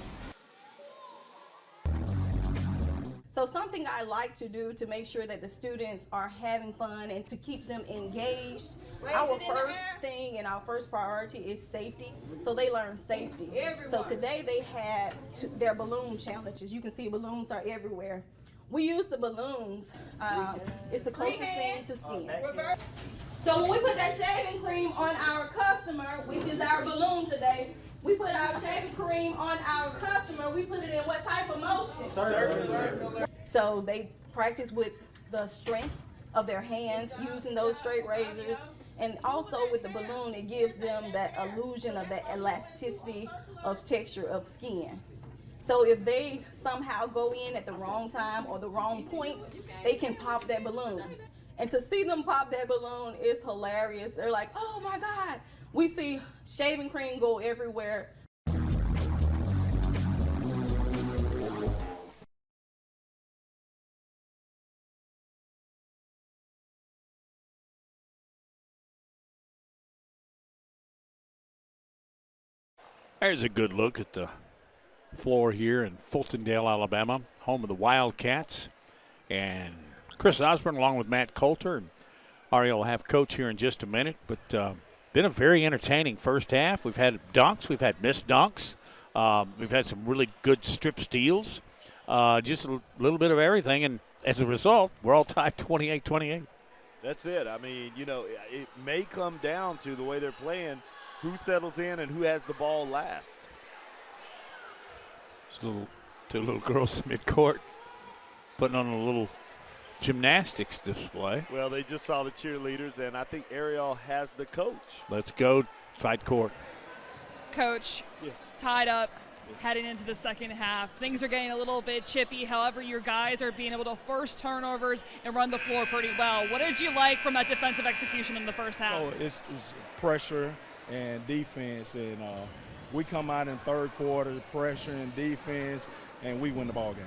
So something I like to do to make sure that the students are having fun and to keep them engaged, our first thing and our first priority is safety. So they learn safety. So today they had their balloon challenges. You can see balloons are everywhere. We use the balloons. It's the closest thing to skin. So when we put that shaving cream on our customer, which is our balloon today, we put our shaving cream on our customer, we put it in what type of motion? Circular. So they practice with the strength of their hands, using those straight razors, and also with the balloon, it gives them that illusion of that elasticity of texture of skin. So if they somehow go in at the wrong time or the wrong point, they can pop that balloon. And to see them pop that balloon is hilarious. They're like, oh my God. We see shaving cream go everywhere. There's a good look at the floor here in Fultondale, Alabama, home of the Wildcats. And Chris Osborne along with Matt Coulter. And Ariel will have coach here in just a minute, but been a very entertaining first half. We've had dunks. We've had missed dunks. We've had some really good strip steals. Just a little bit of everything. And as a result, we're all tied 28-28. That's it. I mean, you know, it may come down to the way they're playing, who settles in and who has the ball last. Two little girls midcourt putting on a little gymnastics display. Well, they just saw the cheerleaders, and I think Ariel has the coach. Let's go side court. Coach, yes. Tied up, heading into the second half. Things are getting a little bit chippy. However, your guys are being able to force turnovers and run the floor pretty well. What did you like from that defensive execution in the first half? Oh, it's pressure and defense, and we come out in third quarter, pressure and defense, and we win the ball game.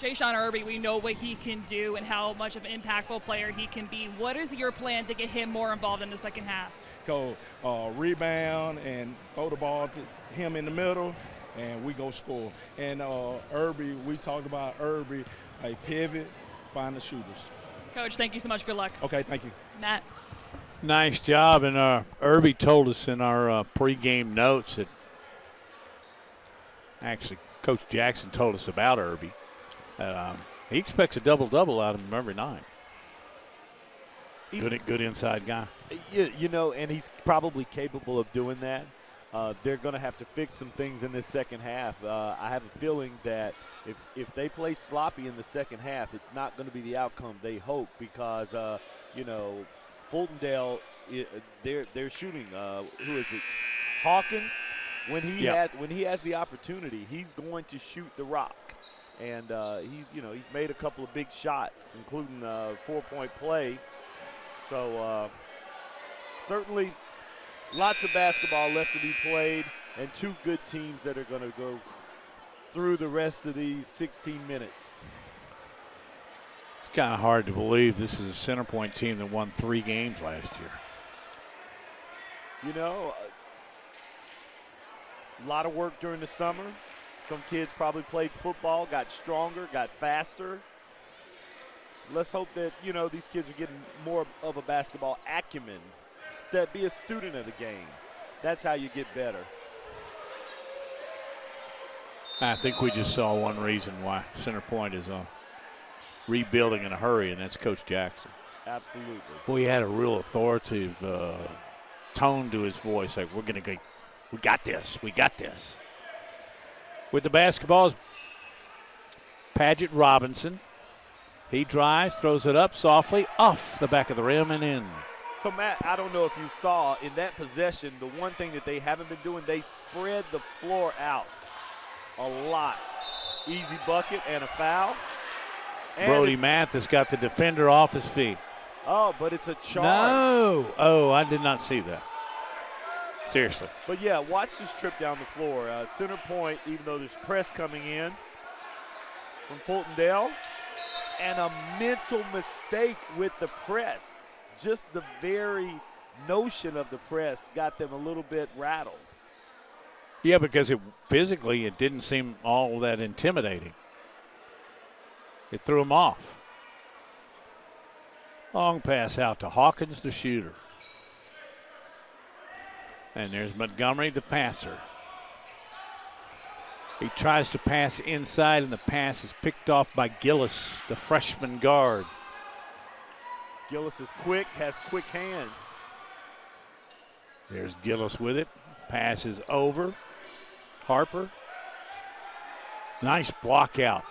Jayshon Irby, we know what he can do and how much of an impactful player he can be. What is your plan to get him more involved in the second half? Go rebound and throw the ball to him in the middle, and we go score. And Irby, we talked about Irby, a pivot, find the shooters. Coach, thank you so much. Good luck. Okay, thank you. Matt. Nice job. And Irby told us in our pregame notes that actually Coach Jackson told us about Irby. He expects a double-double out of him every night. He's good inside guy. You know, and he's probably capable of doing that. They're going to have to fix some things in this second half. I have a feeling that if they play sloppy in the second half, it's not going to be the outcome they hope because, you know, Fultondale, they're shooting. Who is it? Hawkins. When he has the opportunity, he's going to shoot the rock. And he's made a couple of big shots, including a 4-point play. So certainly lots of basketball left to be played and two good teams that are going to go through the rest of these 16 minutes. It's kind of hard to believe this is a Center Point team that won 3 games last year. You know, a lot of work during the summer. Some kids probably played football, got stronger, got faster. Let's hope that, you know, these kids are getting more of a basketball acumen be a student of the game. That's how you get better. I think we just saw one reason why Center Point is rebuilding in a hurry, and that's Coach Jackson. Absolutely. Boy, he had a real authoritative tone to his voice. Like, we got this. We got this. With the basketball is Paget Robinson. He drives, throws it up softly, off the back of the rim and in. So, Matt, I don't know if you saw in that possession, the one thing that they haven't been doing, they spread the floor out a lot. Easy bucket and a foul. And Brody Mathis got the defender off his feet. Oh, but it's a charge. No. Oh, I did not see that. Seriously. But, yeah, watch this trip down the floor. Center Point, even though there's press coming in from Fultondale, and a mental mistake with the press. Just the very notion of the press got them a little bit rattled. Yeah, because physically it didn't seem all that intimidating. It threw him off. Long pass out to Hawkins, the shooter. And there's Montgomery, the passer. He tries to pass inside, and the pass is picked off by Gillis, the freshman guard. Gillis is quick, has quick hands. There's Gillis with it. Pass is over. Harper. Nice block out.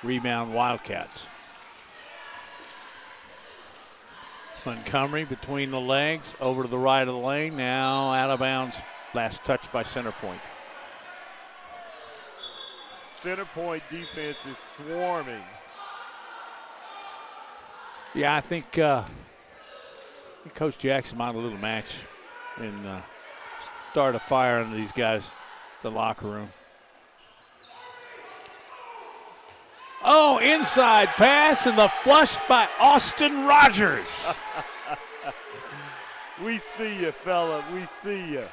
Rebound Wildcats. Montgomery between the legs, over to the right of the lane. Now out of bounds. Last touch by Center Point. Center Point defense is swarming. Yeah, I think Coach Jackson might have a little match and start a fire under these guys, the locker room. Oh, inside pass and the flush by Austin Rogers. We see you, fella. We see you.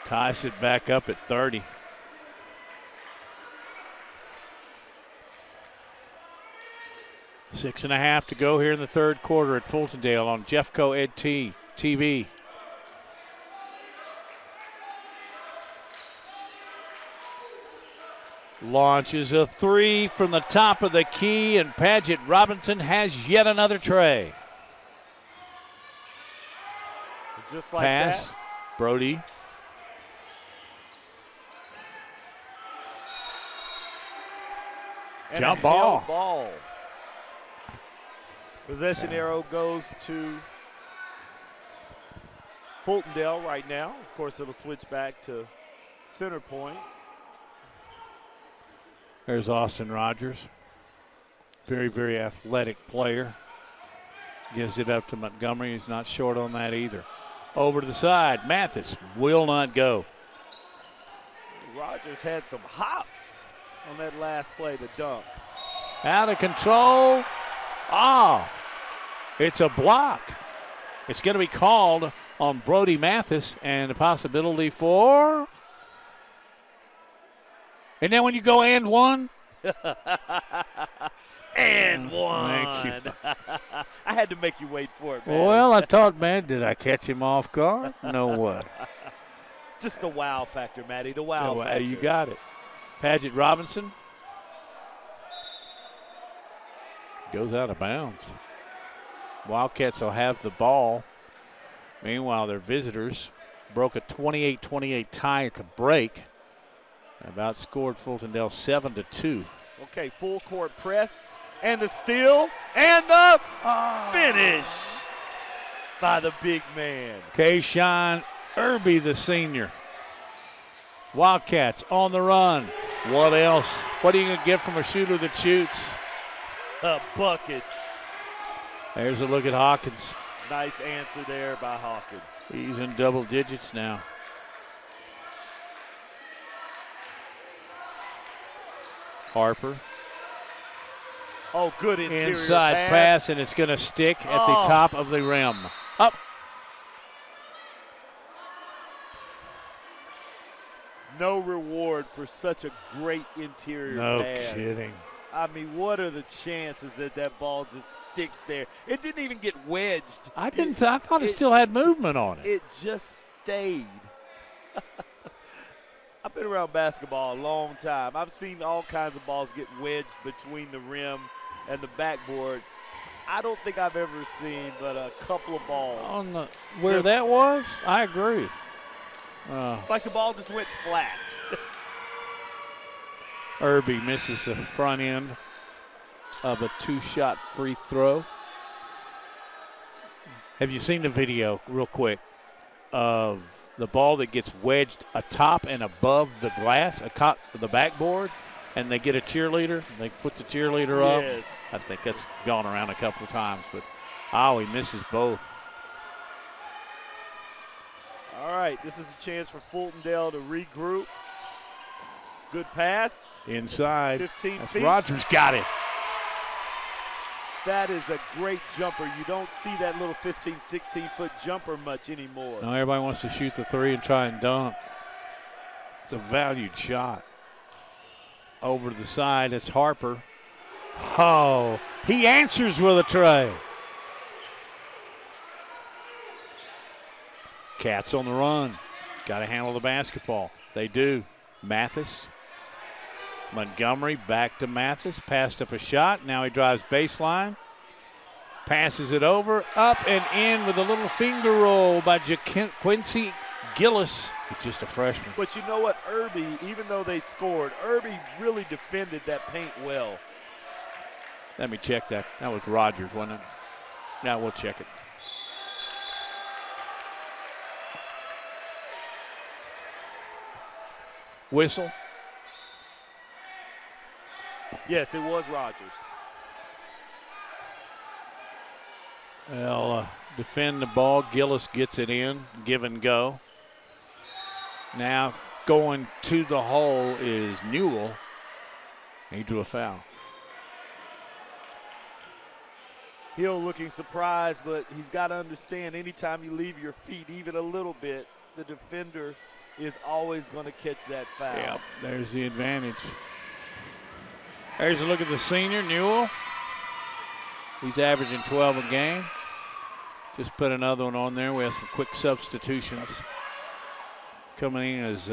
Ties it back up at 30. Six and a half to go here in the third quarter at Fultondale on Jeffco Ed TV. Launches a three from the top of the key, and Paget Robinson has yet another tray. Just like pass, that. Brody. And Jump a ball. held ball. Possession arrow goes to Fultondale right now. Of course, it'll switch back to Center Point. There's Austin Rogers. Very, very athletic player. Gives it up to Montgomery. He's not short on that either. Over to the side. Mathis will not go. Rogers had some hops on that last play, the dunk. Out of control. It's a block. It's going to be called on Brody Mathis, and a possibility for. And then when you go and one. And one. Thank you. I had to make you wait for it, man. Well, I thought, man, did I catch him off guard? No way. Just the wow factor, Matty. The wow factor. You got it. Paget Robinson goes out of bounds. Wildcats will have the ball. Meanwhile, their visitors broke a 28-28 tie at the break. About scored Fultondale 7-2. Okay, full court press and the steal and the finish by the big man. Kayshawn Irby, the senior. Wildcats on the run. What else? What are you going to get from a shooter that shoots? Buckets. There's a look at Hawkins. Nice answer there by Hawkins. He's in double digits now. Harper. Oh, good interior Inside pass, and it's going to stick at the top of the rim. Up. No reward for such a great interior pass. No kidding. I mean, what are the chances that that ball just sticks there? It didn't even get wedged. I didn't. I thought it still had movement on it. It just stayed. I've been around basketball a long time. I've seen all kinds of balls get wedged between the rim and the backboard. I don't think I've ever seen but a couple of balls. On the where that was, I agree. It's like the ball just went flat. Irby misses the front end of a 2-shot free throw. Have you seen the video, real quick, of the ball that gets wedged atop and above the glass, the backboard, and they get a cheerleader? They put the cheerleader up. Yes. I think that's gone around a couple of times, but he misses both. All right, this is a chance for Fultondale to regroup. Good pass. Inside. 15 That's feet. Rogers got it. That is a great jumper. You don't see that little 15, 16-foot jumper much anymore. Now everybody wants to shoot the three and try and dunk. It's a valued shot. Over to the side, it's Harper. Oh, he answers with a tray. Cats on the run. Got to handle the basketball. They do. Mathis. Montgomery back to Mathis. Passed up a shot. Now he drives baseline. Passes it over. Up and in with a little finger roll by Quincy Gillis. He's just a freshman. But you know what? Irby, even though they scored, Irby really defended that paint well. Let me check that. That was Rogers, wasn't it? Now we'll check it. Whistle. Yes, it was Rogers. They'll defend the ball. Gillis gets it in. Give and go. Now going to the hole is Newell. He drew a foul. Hill looking surprised, but he's got to understand anytime you leave your feet even a little bit, the defender is always going to catch that foul. Yeah, there's the advantage. There's a look at the senior, Newell. He's averaging 12 a game. Just put another one on there. We have some quick substitutions. Coming in as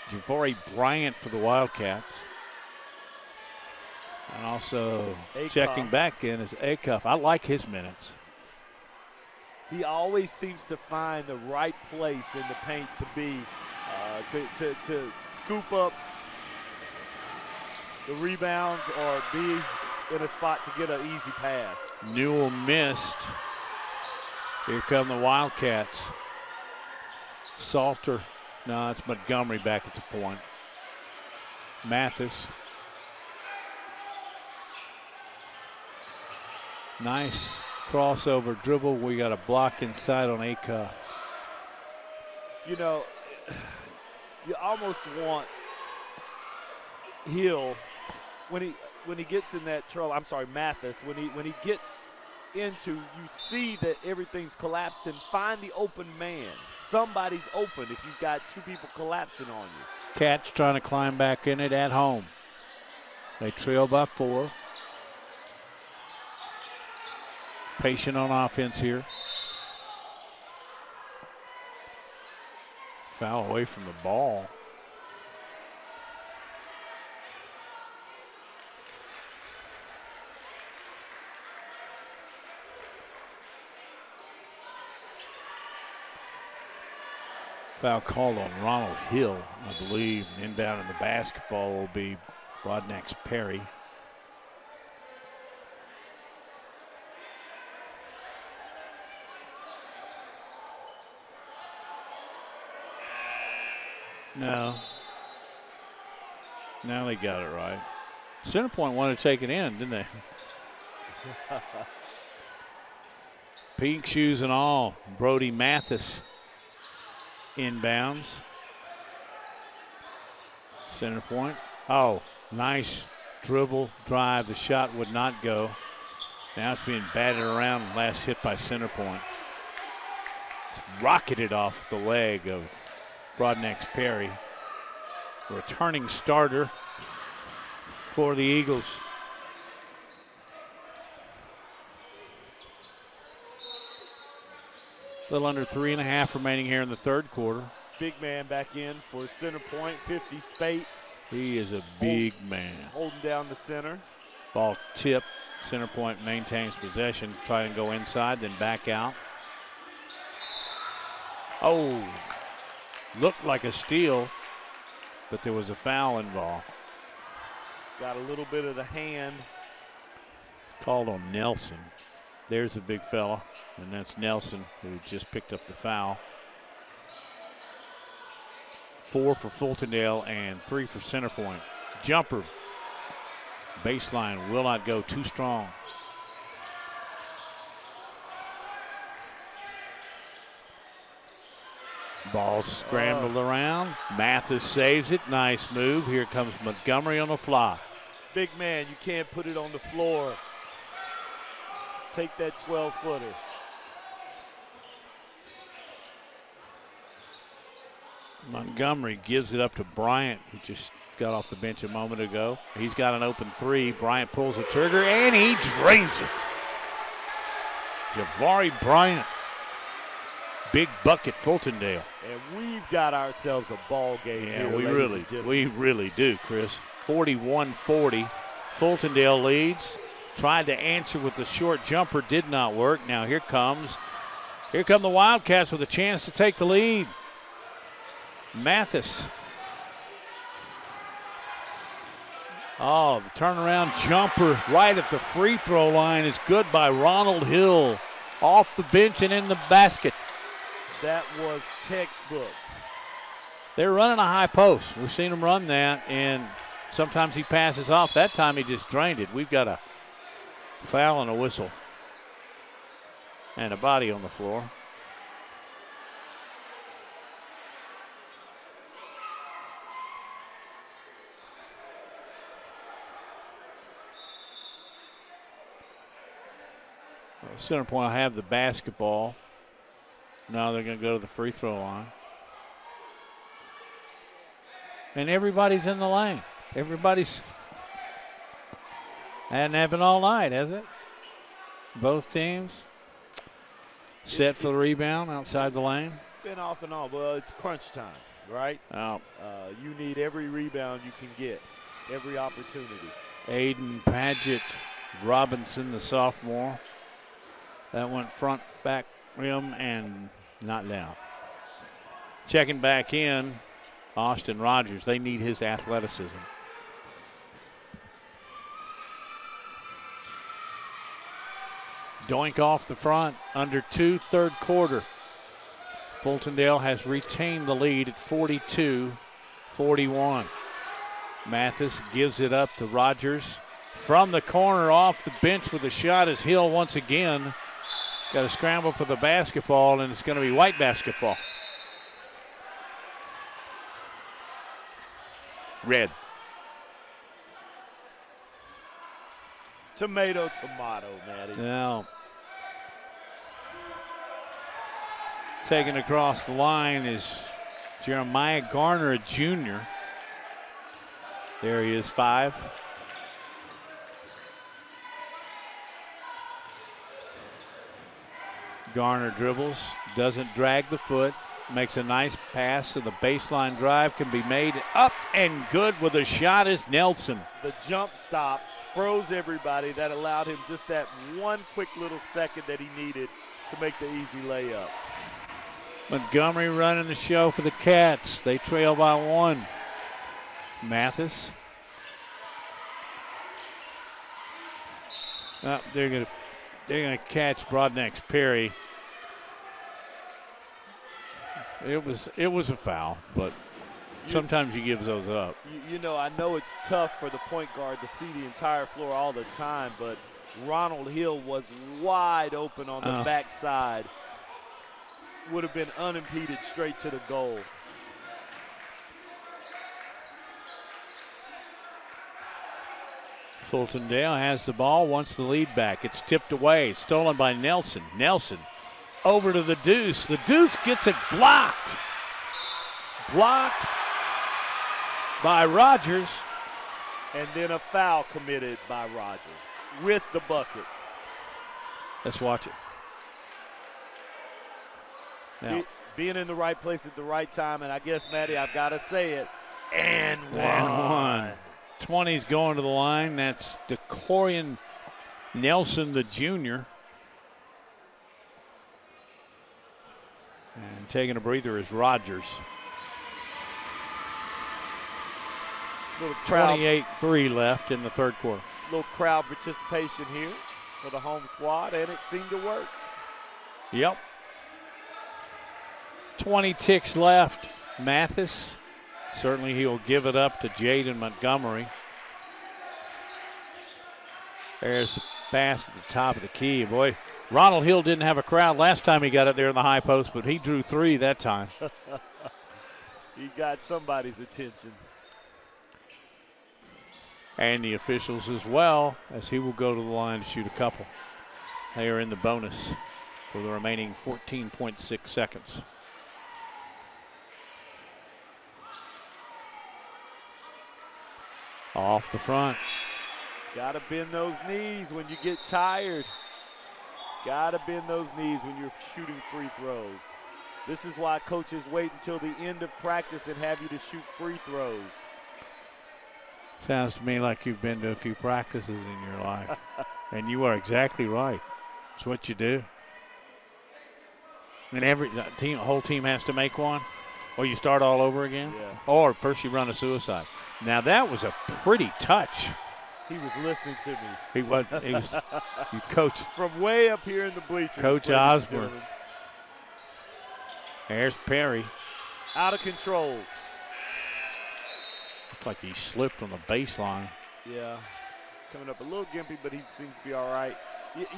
Javori Bryant for the Wildcats. And also checking back in is Acuff. I like his minutes. He always seems to find the right place in the paint to be, to scoop up the rebounds or be in a spot to get an easy pass. Newell missed. Here come the Wildcats. Salter. No, it's Montgomery back at the point. Mathis. Nice crossover dribble. We got a block inside on Acuff. You know, you almost want Hill when he gets in that trouble. I'm sorry, Mathis. When he gets into, you see that everything's collapsing. Find the open man. Somebody's open if you've got two people collapsing on you. Cats trying to climb back in it at home. They trail by 4. Patient on offense here. Foul away from the ball. Foul called on Ronald Hill, I believe. And inbound in the basketball will be Broadnax Perry. No. Now they got it right. Centerpoint wanted to take it in, didn't they? Pink shoes and all. Brody Mathis inbounds. Center point. Oh, nice dribble, drive. The shot would not go. Now it's being batted around. Last hit by center point. It's rocketed off the leg of Broadnax Perry. Returning starter for the Eagles. A little under 3.5 remaining here in the third quarter. Big man back in for center point, 50 Spates. He is a big man. Holding down the center. Ball tipped. Center point maintains possession. Try and go inside, then back out. Oh, looked like a steal, but there was a foul involved. Got a little bit of the hand. Called on Nelson. There's a big fella, and that's Nelson, who just picked up the foul. 4 for Fultondale and 3 for center point. Jumper. Baseline will not go, too strong. Ball scrambled around. Mathis saves it. Nice move. Here comes Montgomery on the fly. Big man, you can't put it on the floor. Take that 12-footer. Montgomery gives it up to Bryant, who just got off the bench a moment ago. He's got an open three. Bryant pulls the trigger, and he drains it. Javari Bryant. Big bucket, Fultondale. And we've got ourselves a ball game here, we really do, Chris. 41-40. Fultondale leads. Tried to answer with the short jumper, did not work. Now here come the Wildcats with a chance to take the lead. Mathis. Oh, the turnaround jumper right at the free throw line is good by Ronald Hill. Off the bench and in the basket. That was textbook. They're running a high post. We've seen them run that, and sometimes he passes off. That time he just drained it. We've got a foul and a whistle. And a body on the floor. Center point will have the basketball. Now they're going to go to the free throw line. And everybody's in the lane. Everybody's hadn't happened all night, has it? Both teams set for the rebound outside the lane. It's been off and on. Well, it's crunch time, right? Oh. You need every rebound you can get, every opportunity. Aiden Paget Robinson, the sophomore. That went front, back rim, and not down. Checking back in, Austin Rogers. They need his athleticism. Doink off the front, under 2, third quarter. Fultondale has retained the lead at 42-41. Mathis gives it up to Rogers. From the corner, off the bench with a shot is Hill once again. Got to scramble for the basketball, and it's going to be white basketball. Red. Tomato, Maddie. Now, taken across the line is Jeremiah Garner, a junior. There he is, 5. Garner dribbles, doesn't drag the foot, makes a nice pass, so the baseline drive can be made up and good with a shot is Nelson. The jump stop froze everybody. That allowed him just that one quick little second that he needed to make the easy layup. Montgomery running the show for the Cats. They trail by 1. Mathis. They're gonna catch Broadnax Perry. It was a foul, but sometimes you give those up. You know, I know it's tough for the point guard to see the entire floor all the time, but Ronald Hill was wide open on the backside. Would have been unimpeded straight to the goal. Fultondale has the ball, wants the lead back. It's tipped away, stolen by Nelson. Nelson over to the Deuce. The Deuce gets it blocked. Blocked by Rogers. And then a foul committed by Rogers with the bucket. Let's watch it. Now, being in the right place at the right time, and I guess, Matty, I've got to say it, and one. 20's going to the line. That's DeCorian Nelson, the junior. And taking a breather is Rogers. 28-3 left in the third quarter. Little crowd participation here for the home squad, and it seemed to work. Yep. 20 ticks left. Mathis, certainly he'll give it up to Jaden Montgomery. There's the pass at the top of the key. Boy, Ronald Hill didn't have a crowd last time he got it there in the high post, but he drew 3 that time. He got somebody's attention. And the officials as well, as he will go to the line to shoot a couple. They are in the bonus for the remaining 14.6 seconds. Off the front. Got to bend those knees when you get tired. Got to bend those knees when you're shooting free throws. This is why coaches wait until the end of practice and have you to shoot free throws. Sounds to me like you've been to a few practices in your life. And you are exactly right. It's what you do. And every team, whole team has to make one, or you start all over again, or first you run a suicide. Now that was a pretty touch. He was listening to me. He was. You coach from way up here in the bleachers. Coach Osborne. There's Perry. Out of control. Looked like he slipped on the baseline. Yeah, coming up a little gimpy, but he seems to be all right.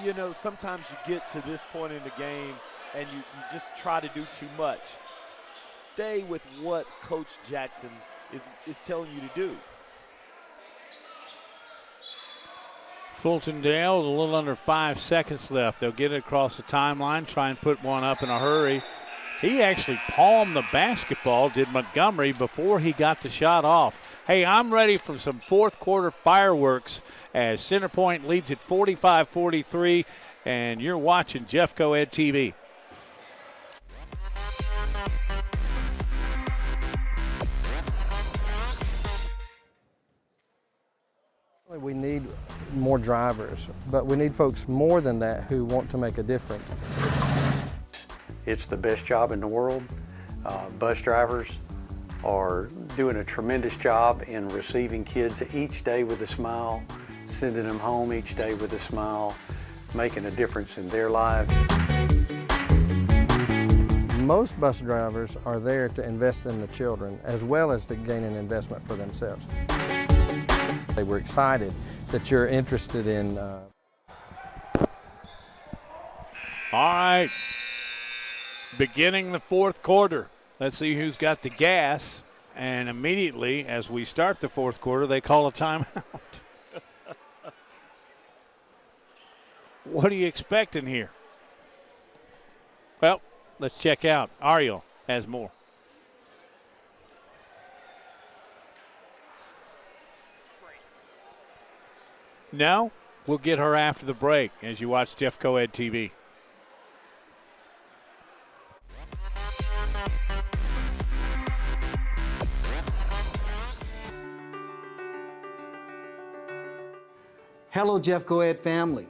You know, sometimes you get to this point in the game and you just try to do too much. Stay with what Coach Jackson is telling you to do. Fultondale, a little under 5 seconds left. They'll get it across the timeline, try and put one up in a hurry. He actually palmed the basketball, did Montgomery, before he got the shot off. Hey, I'm ready for some fourth quarter fireworks as Center Point leads at 45-43, and you're watching Jeff Coed TV. We need more drivers, but we need folks more than that who want to make a difference. It's the best job in the world. Bus drivers are doing a tremendous job in receiving kids each day with a smile, sending them home each day with a smile, making a difference in their lives. Most bus drivers are there to invest in the children as well as to gain an investment for themselves. They were excited that you're interested in. All right. Beginning the fourth quarter. Let's see who's got the gas. And immediately, as we start the fourth quarter, they call a timeout. What are you expecting here? Well, let's check out. Ariel has more. No? We'll get her after the break as you watch Jeff Coed TV. Hello, Jeff Coed family.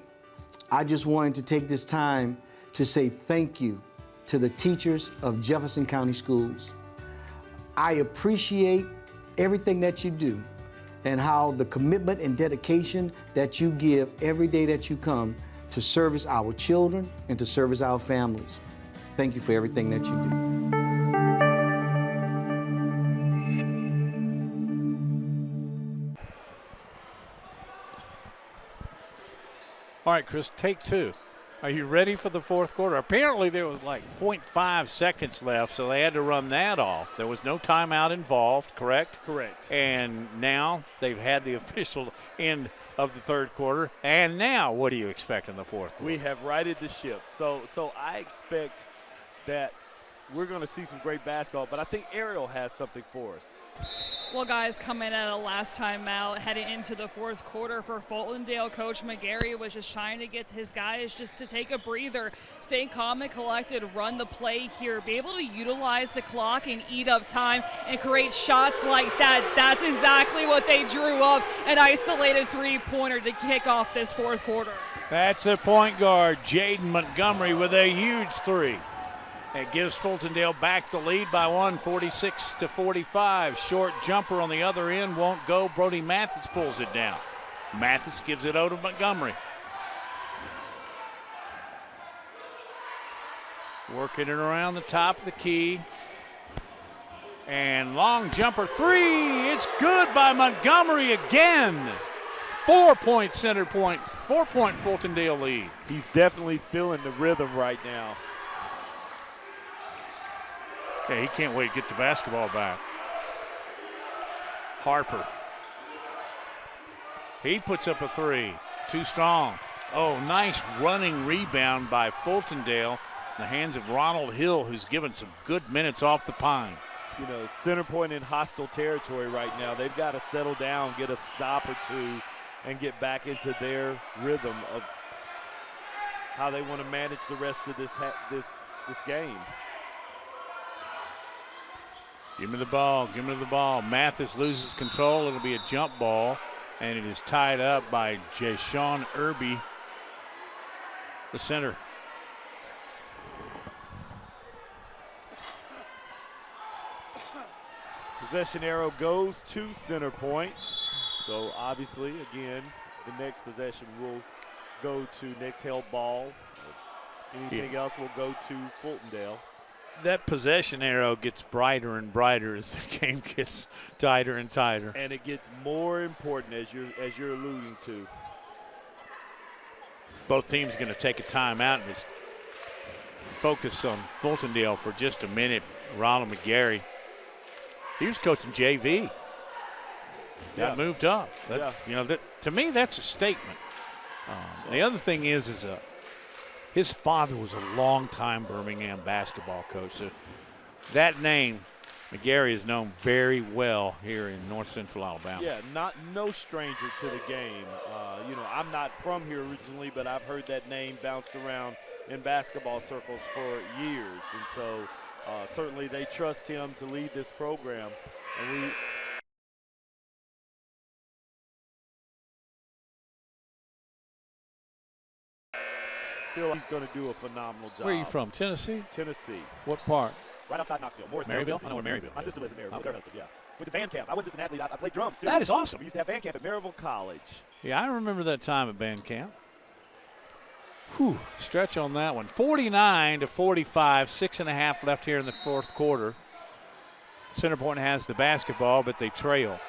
I just wanted to take this time to say thank you to the teachers of Jefferson County Schools. I appreciate everything that you do and how the commitment and dedication that you give every day that you come to service our children and to service our families. Thank you for everything that you do. All right, Chris, take two. Are you ready for the fourth quarter? Apparently there was like 0.5 seconds left, so they had to run that off. There was no timeout involved, correct? Correct. And now they've had the official end of the third quarter. And now what do you expect in the fourth quarter? We have righted the ship. So I expect that we're going to see some great basketball, but I think Ariel has something for us. Well, guys, coming at a last time out, heading into the fourth quarter for Fultondale, Coach McGarry was just trying to get his guys just to take a breather, stay calm and collected, run the play here, be able to utilize the clock and eat up time and create shots like that. That's exactly what they drew up, an isolated three-pointer to kick off this fourth quarter. That's a point guard, Jaden Montgomery, with a huge three. It gives Fultondale back the lead by one, 46-45. Short jumper on the other end won't go. Brody Mathis pulls it down. Mathis gives it over to Montgomery. Working it around the top of the key. And long jumper three. It's good by Montgomery again. 4-point center point, 4-point Fultondale lead. He's definitely feeling the rhythm right now. Okay, he can't wait to get the basketball back. Harper. He puts up a three. Too strong. Oh, nice running rebound by Fultondale in the hands of Ronald Hill, who's given some good minutes off the pine. You know, center point in hostile territory right now. They've got to settle down, get a stop or two, and get back into their rhythm of how they want to manage the rest of this game. Give me the ball, give me the ball. Mathis loses control. It'll be a jump ball, and it is tied up by Jashawn Irby, the center. Possession arrow goes to center point. So obviously, again, the next possession will go to next held ball. Anything else will go to Fultondale. That possession arrow gets brighter and brighter as the game gets tighter and tighter. And it gets more important as you're alluding to. Both teams are going to take a timeout and just focus on Fultondale for just a minute. Ronald McGarry, he was coaching JV. Got moved up. You know, to me, that's a statement. The other thing is his father was a longtime Birmingham basketball coach. So that name, McGarry, is known very well here in North Central Alabama. Yeah, no stranger to the game. You know, I'm not from here originally, but I've heard that name bounced around in basketball circles for years. And so certainly they trust him to lead this program. And we feel like he's going to do a phenomenal job. Where are you from? Tennessee? Tennessee. What part? Right outside Knoxville. Maryville? I know where Maryville is. My sister lives in Maryville. Okay. Yeah. Went to band camp. I went to an athlete. I played drums too. That is awesome. We used to have band camp at Maryville College. Yeah, I remember that time at band camp. Whew, stretch on that one. 49-45, 6.5 left here in the fourth quarter. Center Point has the basketball, but they trail.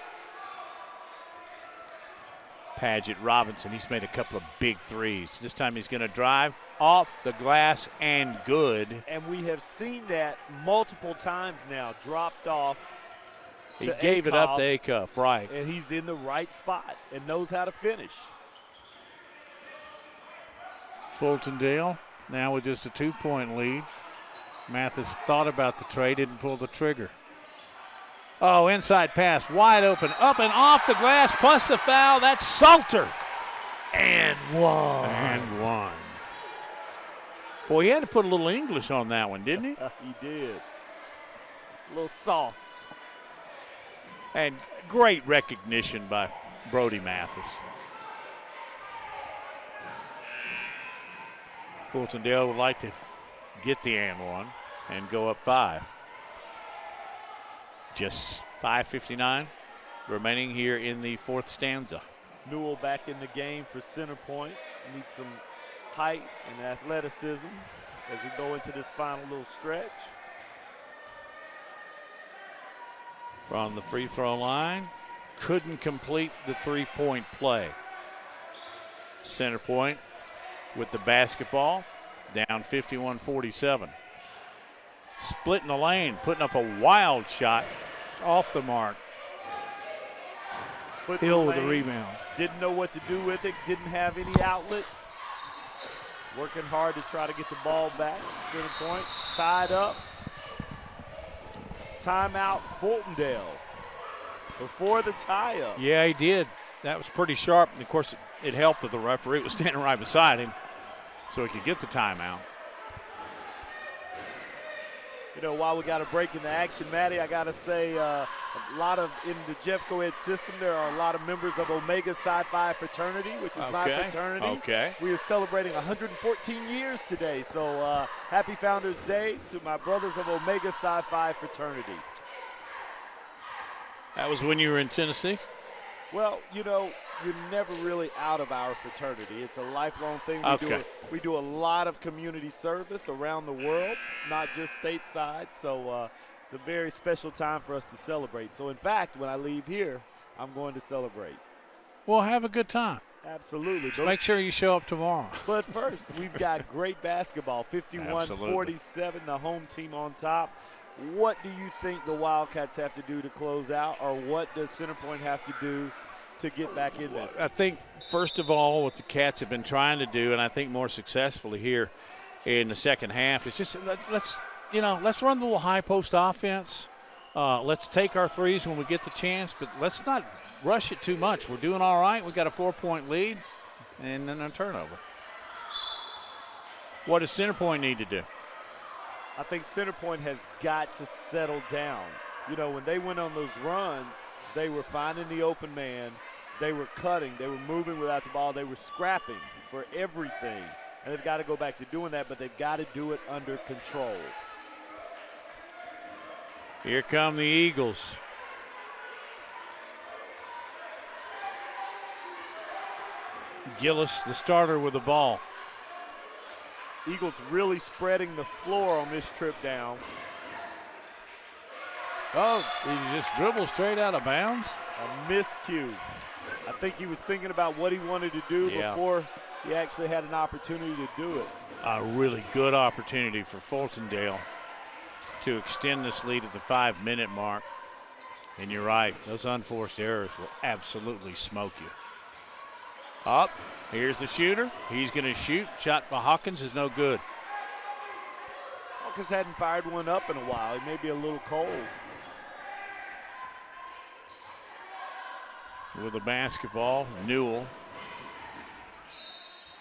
Paget Robinson, he's made a couple of big threes. This time he's going to drive off the glass and good. And we have seen that multiple times now, dropped off. He gave it up to Acuff, right. And he's in the right spot and knows how to finish. Fultondale now with just a 2-point lead. Mathis thought about the trade, didn't pull the trigger. Oh, inside pass, wide open, up and off the glass, plus the foul. That's Salter. And one. And one. Boy, he had to put a little English on that one, didn't he? He did. A little sauce. And great recognition by Brody Mathis. Fultondale would like to get the and one and go up 5. Just 5:59 remaining here in the fourth stanza. Newell back in the game for center point. Needs some height and athleticism as we go into this final little stretch. From the free throw line, couldn't complete the 3-point play. Center Point with the basketball, down 51-47. Splitting the lane, putting up a wild shot off the mark. Hill with the rebound. Didn't know what to do with it, didn't have any outlet. Working hard to try to get the ball back. Center Point tied up. timeout Fultondale before the tie-up. Yeah, he did. That was pretty sharp. And, of course, it helped that the referee was standing right beside him so he could get the timeout. You know, while we got a break in the action, Maddie, I got to say a lot of, in the Jeff Co-Ed system, there are a lot of members of Omega Psi Phi fraternity, which is my fraternity. Okay. We are celebrating 114 years today. So happy Founders Day to my brothers of Omega Psi Phi fraternity. That was when you were in Tennessee? Well, you know, you're never really out of our fraternity. It's a lifelong thing. We do a lot of community service around the world, not just stateside. So it's a very special time for us to celebrate. So, in fact, when I leave here, I'm going to celebrate. Well, have a good time. Absolutely. Just make sure you show up tomorrow. But first, we've got great basketball, 51-47, the home team on top. What do you think the Wildcats have to do to close out, or what does Centerpoint have to do to get back in this? I think, first of all, what the Cats have been trying to do, and I think more successfully here in the second half, is just let's run the little high post offense. Let's take our threes when we get the chance, but let's not rush it too much. We're doing all right. We've got a 4-point lead, and then a turnover. What does Centerpoint need to do? I think Centerpoint has got to settle down. You know, when they went on those runs, they were finding the open man. They were cutting. They were moving without the ball. They were scrapping for everything. And they've got to go back to doing that, but they've got to do it under control. Here come the Eagles. Gillis, the starter, with the ball. Eagles really spreading the floor on this trip down. Oh, he just dribbled straight out of bounds. A miscue. I think he was thinking about what he wanted to do before he actually had an opportunity to do it. A really good opportunity for Fultondale to extend this lead at the 5-minute mark. And you're right, those unforced errors will absolutely smoke you. Up, here's the shooter. He's going to shoot. Shot by Hawkins is no good. Hawkins hadn't fired one up in a while. He may be a little cold. With the basketball, Newell.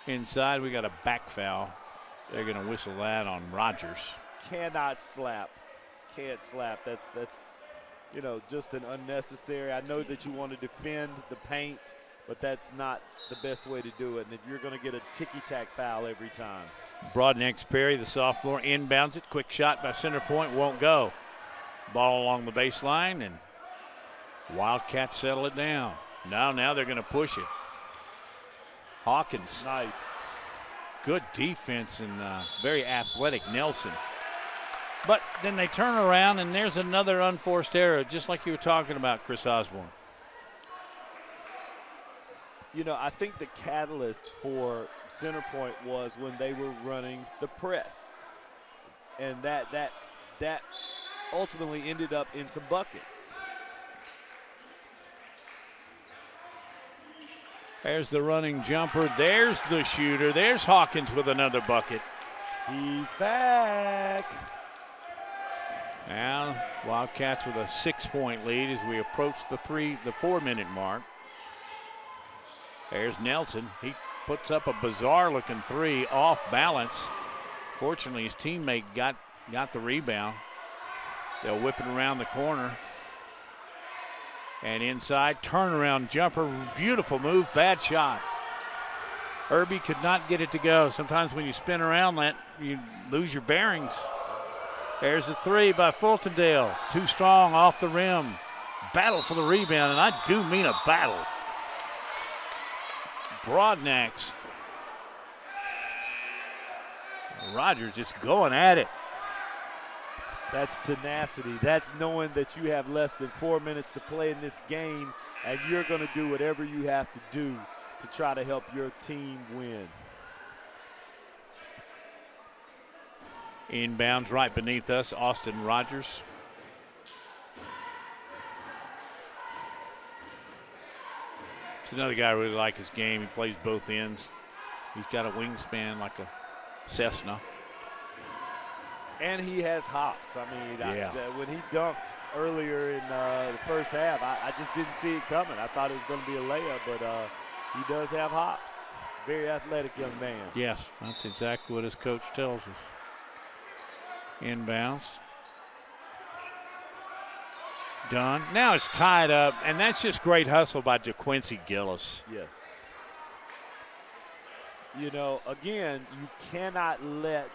Inside, we got a back foul. They're going to whistle that on Rogers. Cannot slap. Can't slap. That's just an unnecessary. I know that you want to defend the paint, but that's not the best way to do it. And you're going to get a ticky-tack foul every time. Broadnex Perry, the sophomore, inbounds it. Quick shot by Centerpoint, won't go. Ball along the baseline, and Wildcats settle it down. Now they're going to push it. Hawkins. Nice. Good defense and very athletic Nelson. But then they turn around, and there's another unforced error, just like you were talking about, Chris Osborne. You know, I think the catalyst for Centerpoint was when they were running the press. And that ultimately ended up in some buckets. There's the running jumper. There's the shooter. There's Hawkins with another bucket. He's back. Now, Wildcats with a 6-point lead as we approach the 4-minute mark. There's Nelson. He puts up a bizarre-looking three off balance. Fortunately, his teammate got the rebound. They'll whip it around the corner. And inside, turnaround jumper. Beautiful move, bad shot. Irby could not get it to go. Sometimes when you spin around that, you lose your bearings. There's a three by Fultondale. Too strong off the rim. Battle for the rebound, and I do mean a battle. Broadnax. Rogers just going at it. That's tenacity. That's knowing that you have less than 4 minutes to play in this game, and you're going to do whatever you have to do to try to help your team win. Inbounds right beneath us, Austin Rogers. He's another guy I really like his game. He plays both ends. He's got a wingspan like a Cessna. And he has hops. I mean, Yeah. when he dunked earlier in the first half, I just didn't see it coming. I thought it was going to be a layup, but he does have hops. Very athletic young man. Yes, that's exactly what his coach tells us. Inbounds. Done. Now it's tied up, and that's just great hustle by DeQuincy Gillis. Yes. You know, again, you cannot let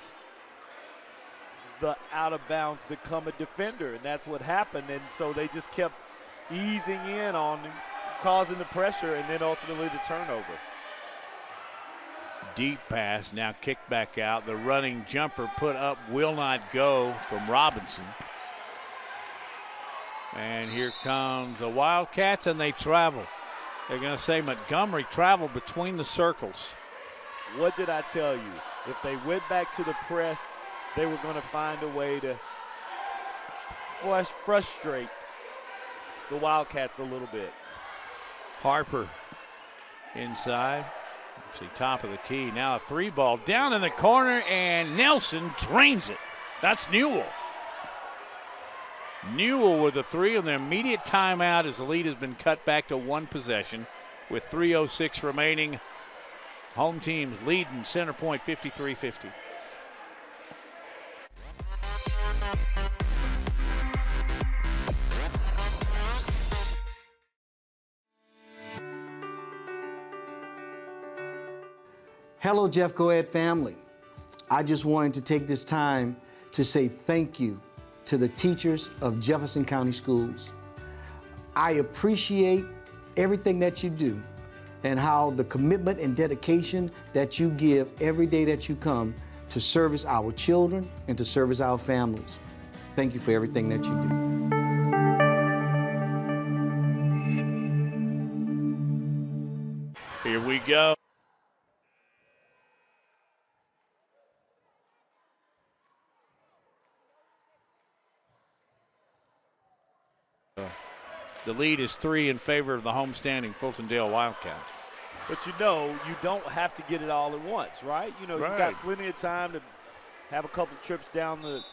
the out of bounds become a defender, and that's what happened. And so they just kept easing in on him, causing the pressure, and then ultimately the turnover. Deep pass, now kicked back out. The running jumper put up will not go from Robinson. And here comes the Wildcats, and they travel. They're going to say Montgomery traveled between the circles. What did I tell you? If they went back to the press, they were going to find a way to frustrate the Wildcats a little bit. Harper inside. See, top of the key. Now a three ball down in the corner, and Nelson drains it. That's Newell. Newell with a three on the immediate timeout as the lead has been cut back to one possession with 3:06 remaining. Home team's leading Center Point 53-50. Hello, Jeff Coed family. I just wanted to take this time to say thank you to the teachers of Jefferson County Schools. I appreciate everything that you do and how the commitment and dedication that you give every day that you come to service our children and to service our families. Thank you for everything that you do. Here we go. The lead is 3 in favor of the homestanding Fultondale Wildcats. But you know, you don't have to get it all at once, right? You know, Right. You've got plenty of time to have a couple trips down the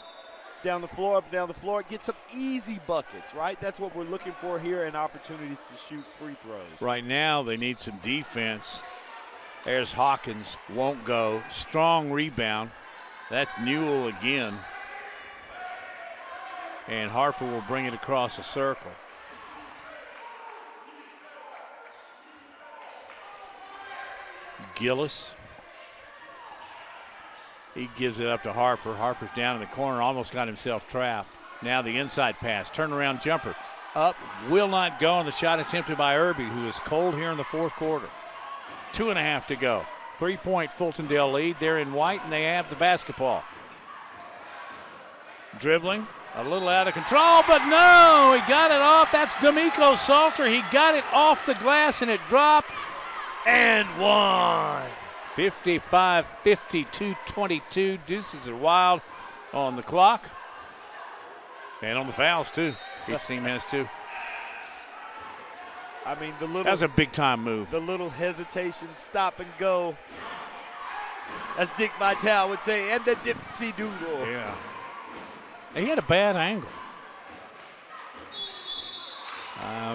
floor, up and down the floor, get some easy buckets, right? That's what we're looking for here, and opportunities to shoot free throws. Right now, they need some defense. There's Hawkins, won't go. Strong rebound. That's Newell again. And Harper will bring it across the circle. Gillis. He gives it up to Harper. Harper's down in the corner, almost got himself trapped. Now the inside pass, turnaround jumper. Up, will not go, and the shot attempted by Irby, who is cold here in the fourth quarter. 2.5 to go. 3-point Fultondale lead. They're in white, and they have the basketball. Dribbling, a little out of control, but no, he got it off. That's D'Amico Salter. He got it off the glass, and it dropped. And one. 55-52, 22. Deuces are wild on the clock. And on the fouls, too. Each team has 2. I mean, the little. That's a big-time move. The little hesitation, stop and go. As Dick Vitale would say, and the dipsy doodle. Yeah. He had a bad angle.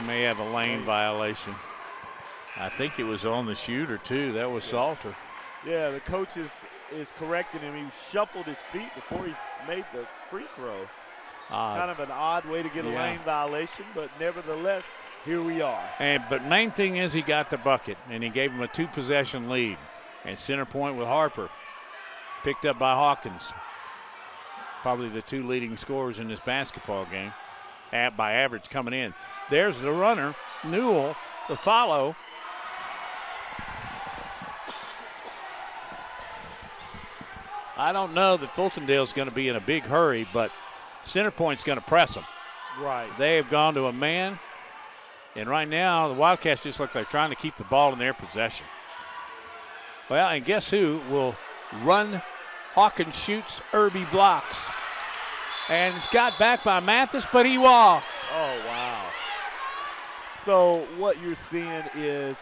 May have a lane violation. I think it was on the shooter, too. That was Salter. Yeah, the coach is correcting him. He shuffled his feet before he made the free throw. Kind of an odd way to get a lane violation, but nevertheless, here we are. But main thing is he got the bucket, and he gave him a 2-possession lead. And Center Point with Harper, picked up by Hawkins. Probably the 2 leading scorers in this basketball game by average coming in. There's the runner, Newell, the follow. I don't know that Fultondale's going to be in a big hurry, but Center Point's going to press them. Right. They have gone to a man, and right now the Wildcats just look like they're trying to keep the ball in their possession. Well, and guess who will run? Hawkins shoots, Irby blocks. And it's got back by Mathis, but he walked. Oh, wow. So what you're seeing is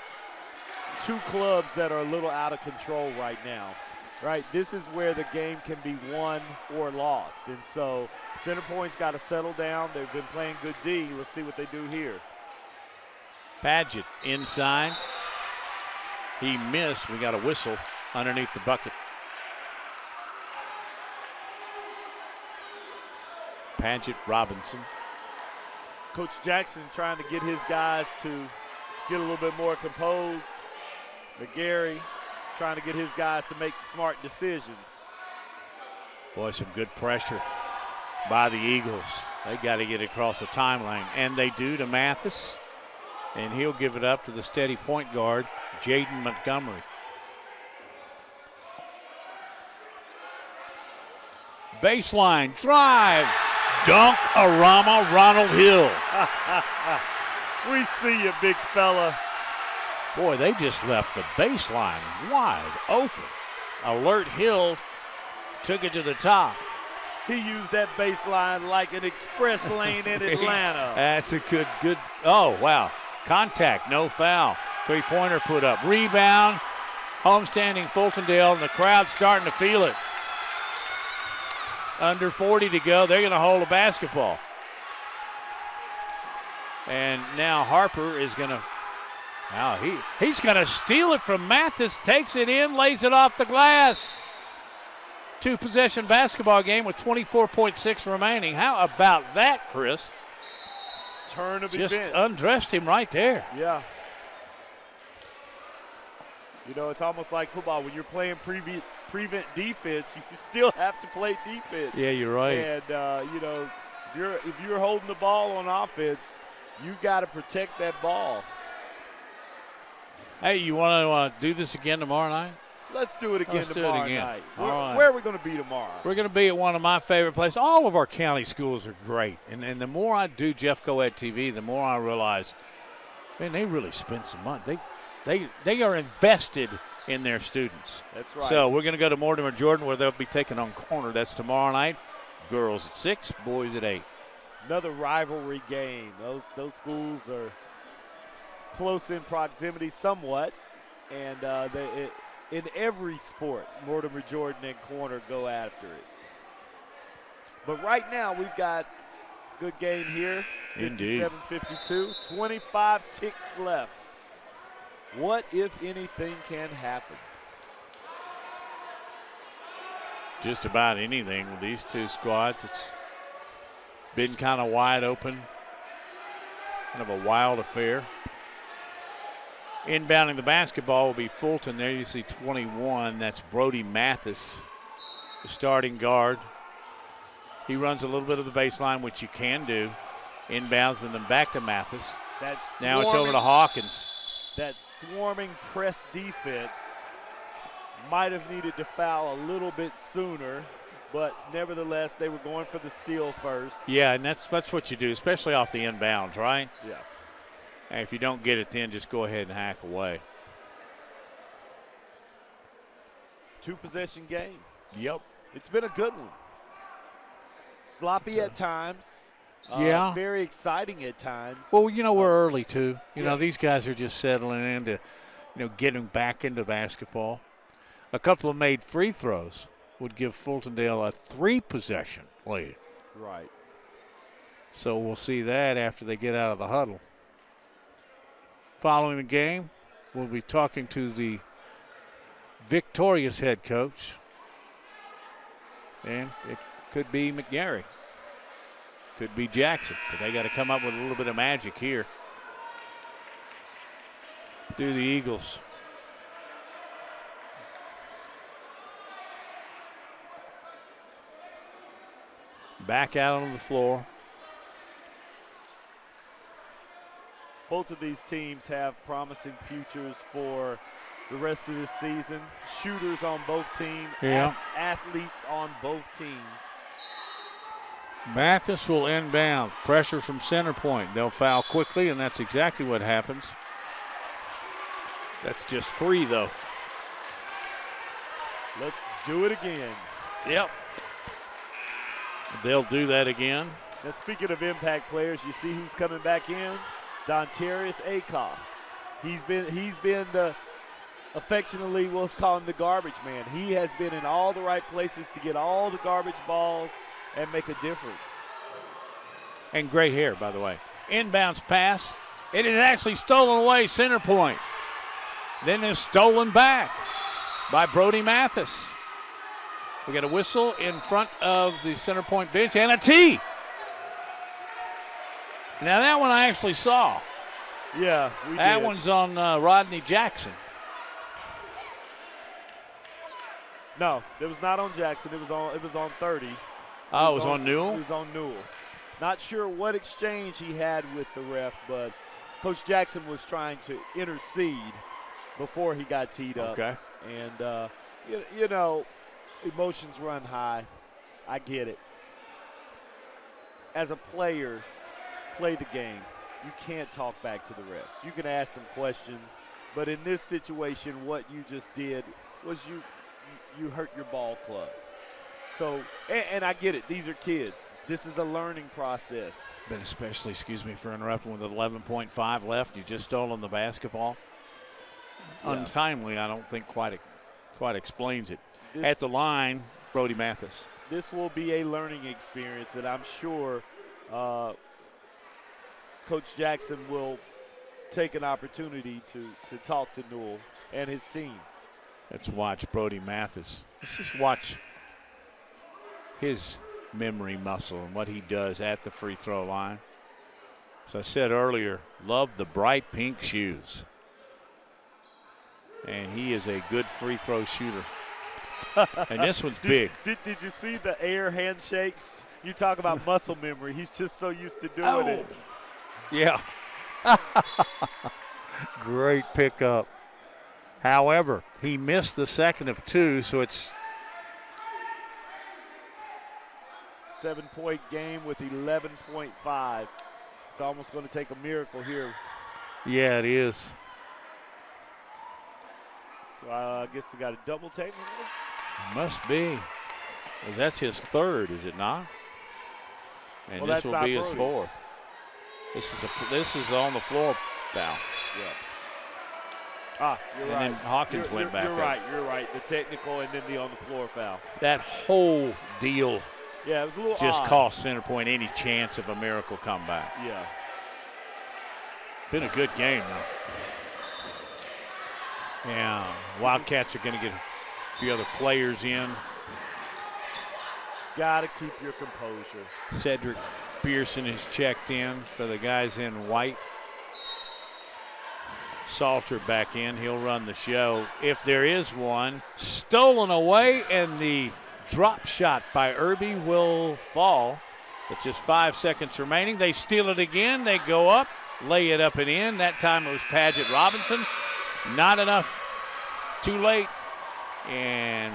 2 clubs that are a little out of control right now. Right, this is where the game can be won or lost. And so Center Point's got to settle down. They've been playing good D. Let's see what they do here. Paget inside. He missed. We got a whistle underneath the bucket. Paget Robinson. Coach Jackson trying to get his guys to get a little bit more composed. McGarry trying to get his guys to make smart decisions. Boy, some good pressure by the Eagles. They got to get across the timeline, and they do to Mathis. And he'll give it up to the steady point guard, Jaden Montgomery. Baseline drive. Dunk Arama Ronald Hill. We see you, big fella. Boy, they just left the baseline wide open. Alert Hill took it to the top. He used that baseline like an express lane in Atlanta. That's a good. Oh, wow. Contact, no foul. Three-pointer put up. Rebound. Homestanding Fultondale, and the crowd starting to feel it. Under 40 to go. They're going to hold a basketball. And now Harper is going to. Now he's going to steal it from Mathis, takes it in, lays it off the glass. Two-possession basketball game with 24.6 remaining. How about that, Chris? Turn of Just events. undressed him right there. Yeah. You know, it's almost like football. When you're playing prevent defense, you still have to play defense. Yeah, you're right. And, you know, if you're holding the ball on offense, you got to protect that ball. Hey, you want to do this again tomorrow night? Let's do it again tomorrow night. All right. Where are we going to be tomorrow? We're going to be at one of my favorite places. All of our county schools are great. And the more I do Jeff Coed TV, the more I realize, man, they really spend some money. They are invested in their students. That's right. So we're going to go to Mortimer Jordan, where they'll be taking on Corner. That's tomorrow night. Girls at 6, boys at 8. Another rivalry game. Those schools are close in proximity somewhat. And in every sport, Mortimer Jordan and Corner go after it. But right now, we've got a good game here. Indeed. 57-52, 25 ticks left. What, if anything, can happen? Just about anything with these two squads. It's been kind of wide open, kind of a wild affair. Inbounding the basketball will be Fulton. There you see 21. That's Brody Mathis, the starting guard. He runs a little bit of the baseline, which you can do. Inbounds and then back to Mathis. Now it's over to Hawkins. That swarming press defense might have needed to foul a little bit sooner, but nevertheless, they were going for the steal first. Yeah, and that's what you do, especially off the inbounds, right? Yeah. And if you don't get it, then just go ahead and hack away. Two-possession game. Yep. It's been a good one. Sloppy at times. Yeah. Very exciting at times. Well, you know, we're early, too. You know, these guys are just settling into, getting back into basketball. A couple of made free throws would give Fultondale a 3-possession lead. Right. So we'll see that after they get out of the huddle. Following the game, we'll be talking to the victorious head coach. And it could be McGarry. Could be Jackson. But they got to come up with a little bit of magic here. Do the Eagles. Back out on the floor. Both of these teams have promising futures for the rest of this season. Shooters on both teams, athletes on both teams. Mathis will inbound. Pressure from center point. They'll foul quickly, and that's exactly what happens. That's just 3, though. Let's do it again. Yep. They'll do that again. Now, speaking of impact players, you see who's coming back in? Dontarius Acoff. He's been affectionately, we'll call him the garbage man. He has been in all the right places to get all the garbage balls and make a difference. And great hair, by the way. Inbounds pass. It is actually stolen away, center point. Then is stolen back by Brody Mathis. We got a whistle in front of the center point bench and a tee. Now that one I actually saw. Yeah, that one's on Rodney Jackson. No, it was not on Jackson. It was on 30. Oh, it was on Newell? It was on Newell. Not sure what exchange he had with the ref, but Coach Jackson was trying to intercede before he got teed up. Okay. And, you know, emotions run high. I get it. As a player, play the game. You can't talk back to the refs. You can ask them questions, but in this situation, what you just did was you hurt your ball club. So, and I get it. These are kids. This is a learning process. But especially, excuse me for interrupting, with 11.5 left, you just stolen the basketball. Yeah. Untimely, I don't think quite explains it. At the line, Brody Mathis. This will be a learning experience, and I'm sure Coach Jackson will take an opportunity to talk to Newell and his team. Let's watch Brody Mathis. Let's just watch his memory muscle and what he does at the free throw line. As I said earlier, love the bright pink shoes. And he is a good free throw shooter. And this one's big. Did you see the air handshakes? You talk about muscle memory. He's just so used to doing it. Yeah. Great pickup. However, he missed the second of two, so it's 7-point game with 11.5. It's almost going to take a miracle here. Yeah, it is. So I guess we got a double take. Must be. Because that's his third, is it not? And well, this will be his Brody. Fourth. This is on the floor foul. Yeah. You're right. And then Hawkins went back up. You're right. The technical and then the on the floor foul. That whole deal it was a little just odd. cost Center Point any chance of a miracle comeback. Yeah. Been a good game, though. Yeah, Wildcats are going to get a few other players in. Got to keep your composure. Cedric Pearson is checked in for the guys in white. Salter back in. He'll run the show if there is one. Stolen away, and the drop shot by Irby will fall. With just 5 seconds remaining, they steal it again. They go up, lay it up and in. That time it was Paget Robinson. Not enough. Too late. And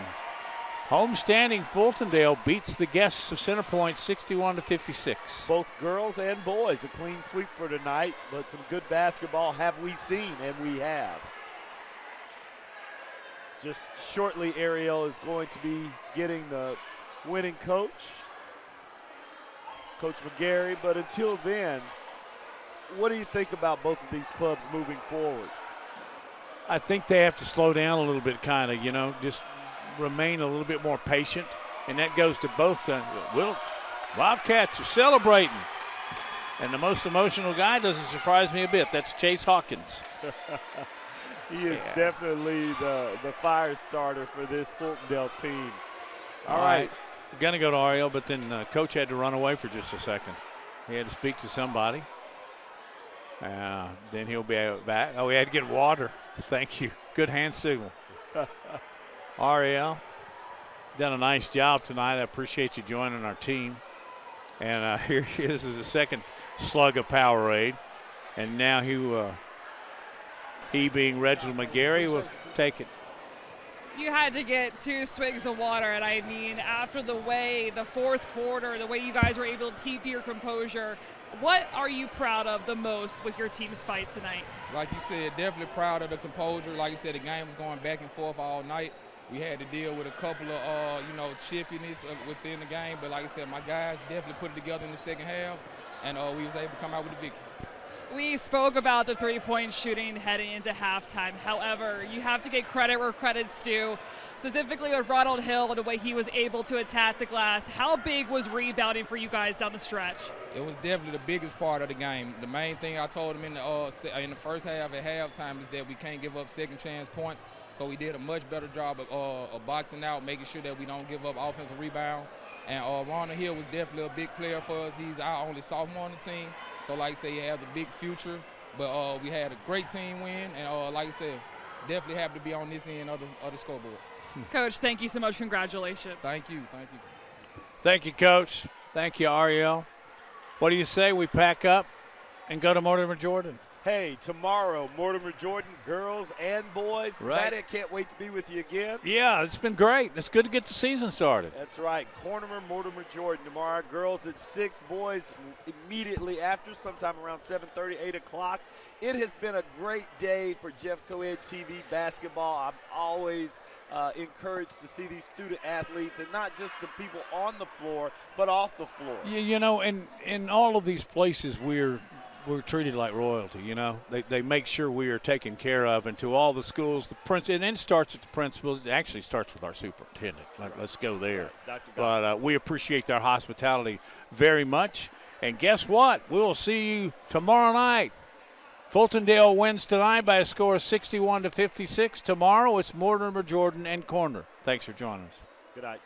homestanding Fultondale beats the guests of Center Point 61-56. Both girls and boys, a clean sweep for tonight, but some good basketball have we seen, and we have. Just shortly, Ariel is going to be getting the winning coach, Coach McGarry, but until then, what do you think about both of these clubs moving forward? I think they have to slow down a little bit, kind of, just remain a little bit more patient, and that goes to both. Wildcats are celebrating, and the most emotional guy doesn't surprise me a bit. That's Chase Hawkins. He is definitely the fire starter for this Fultondale team. All right. Going to go to Ariel, but then Coach had to run away for just a second. He had to speak to somebody. Then he'll be back. Oh, we had to get water. Thank you. Good hand signal. Ariel, done a nice job tonight. I appreciate you joining our team. And here he is as the second slug of Powerade. And now he being Reginald McGarry, will take it. You had to get 2 swigs of water, and I mean, after the fourth quarter, the way you guys were able to keep your composure, what are you proud of the most with your team's fight tonight? Like you said, definitely proud of the composure. Like you said, the game was going back and forth all night. We had to deal with a couple of, chippiness within the game. But like I said, my guys definitely put it together in the second half, and we was able to come out with a victory. We spoke about the three-point shooting heading into halftime. However, you have to get credit where credit's due, specifically with Ronald Hill and the way he was able to attack the glass. How big was rebounding for you guys down the stretch? It was definitely the biggest part of the game. The main thing I told him in the first half at halftime is that we can't give up second chance points. So we did a much better job of boxing out, making sure that we don't give up offensive rebound. And Ronald Hill was definitely a big player for us. He's our only sophomore on the team. So like I say, he has a big future. But we had a great team win. And like I said, definitely happy to be on this end of the scoreboard. Coach, thank you so much. Congratulations. Thank you. Thank you. Thank you, Coach. Thank you, Ariel. What do you say we pack up and go to Mortimer Jordan? Hey, tomorrow, Mortimer Jordan, girls and boys. Right. Matt, I can't wait to be with you again. Yeah, it's been great. It's good to get the season started. That's right. Cornerman, Mortimer Jordan tomorrow. Girls at 6, boys immediately after, sometime around 7:30, 8 o'clock. It has been a great day for Jeff Coed TV basketball. I'm always encouraged to see these student athletes, and not just the people on the floor, but off the floor. You know, in all of these places we're treated like royalty, you know. They make sure we are taken care of, and to all the schools, and it starts at the principal. It actually starts with our superintendent. Let's go there. But we appreciate their hospitality very much. And guess what? We'll see you tomorrow night. Fultondale wins tonight by a score of 61-56. Tomorrow it's Mortimer, Jordan, and Corner. Thanks for joining us. Good night.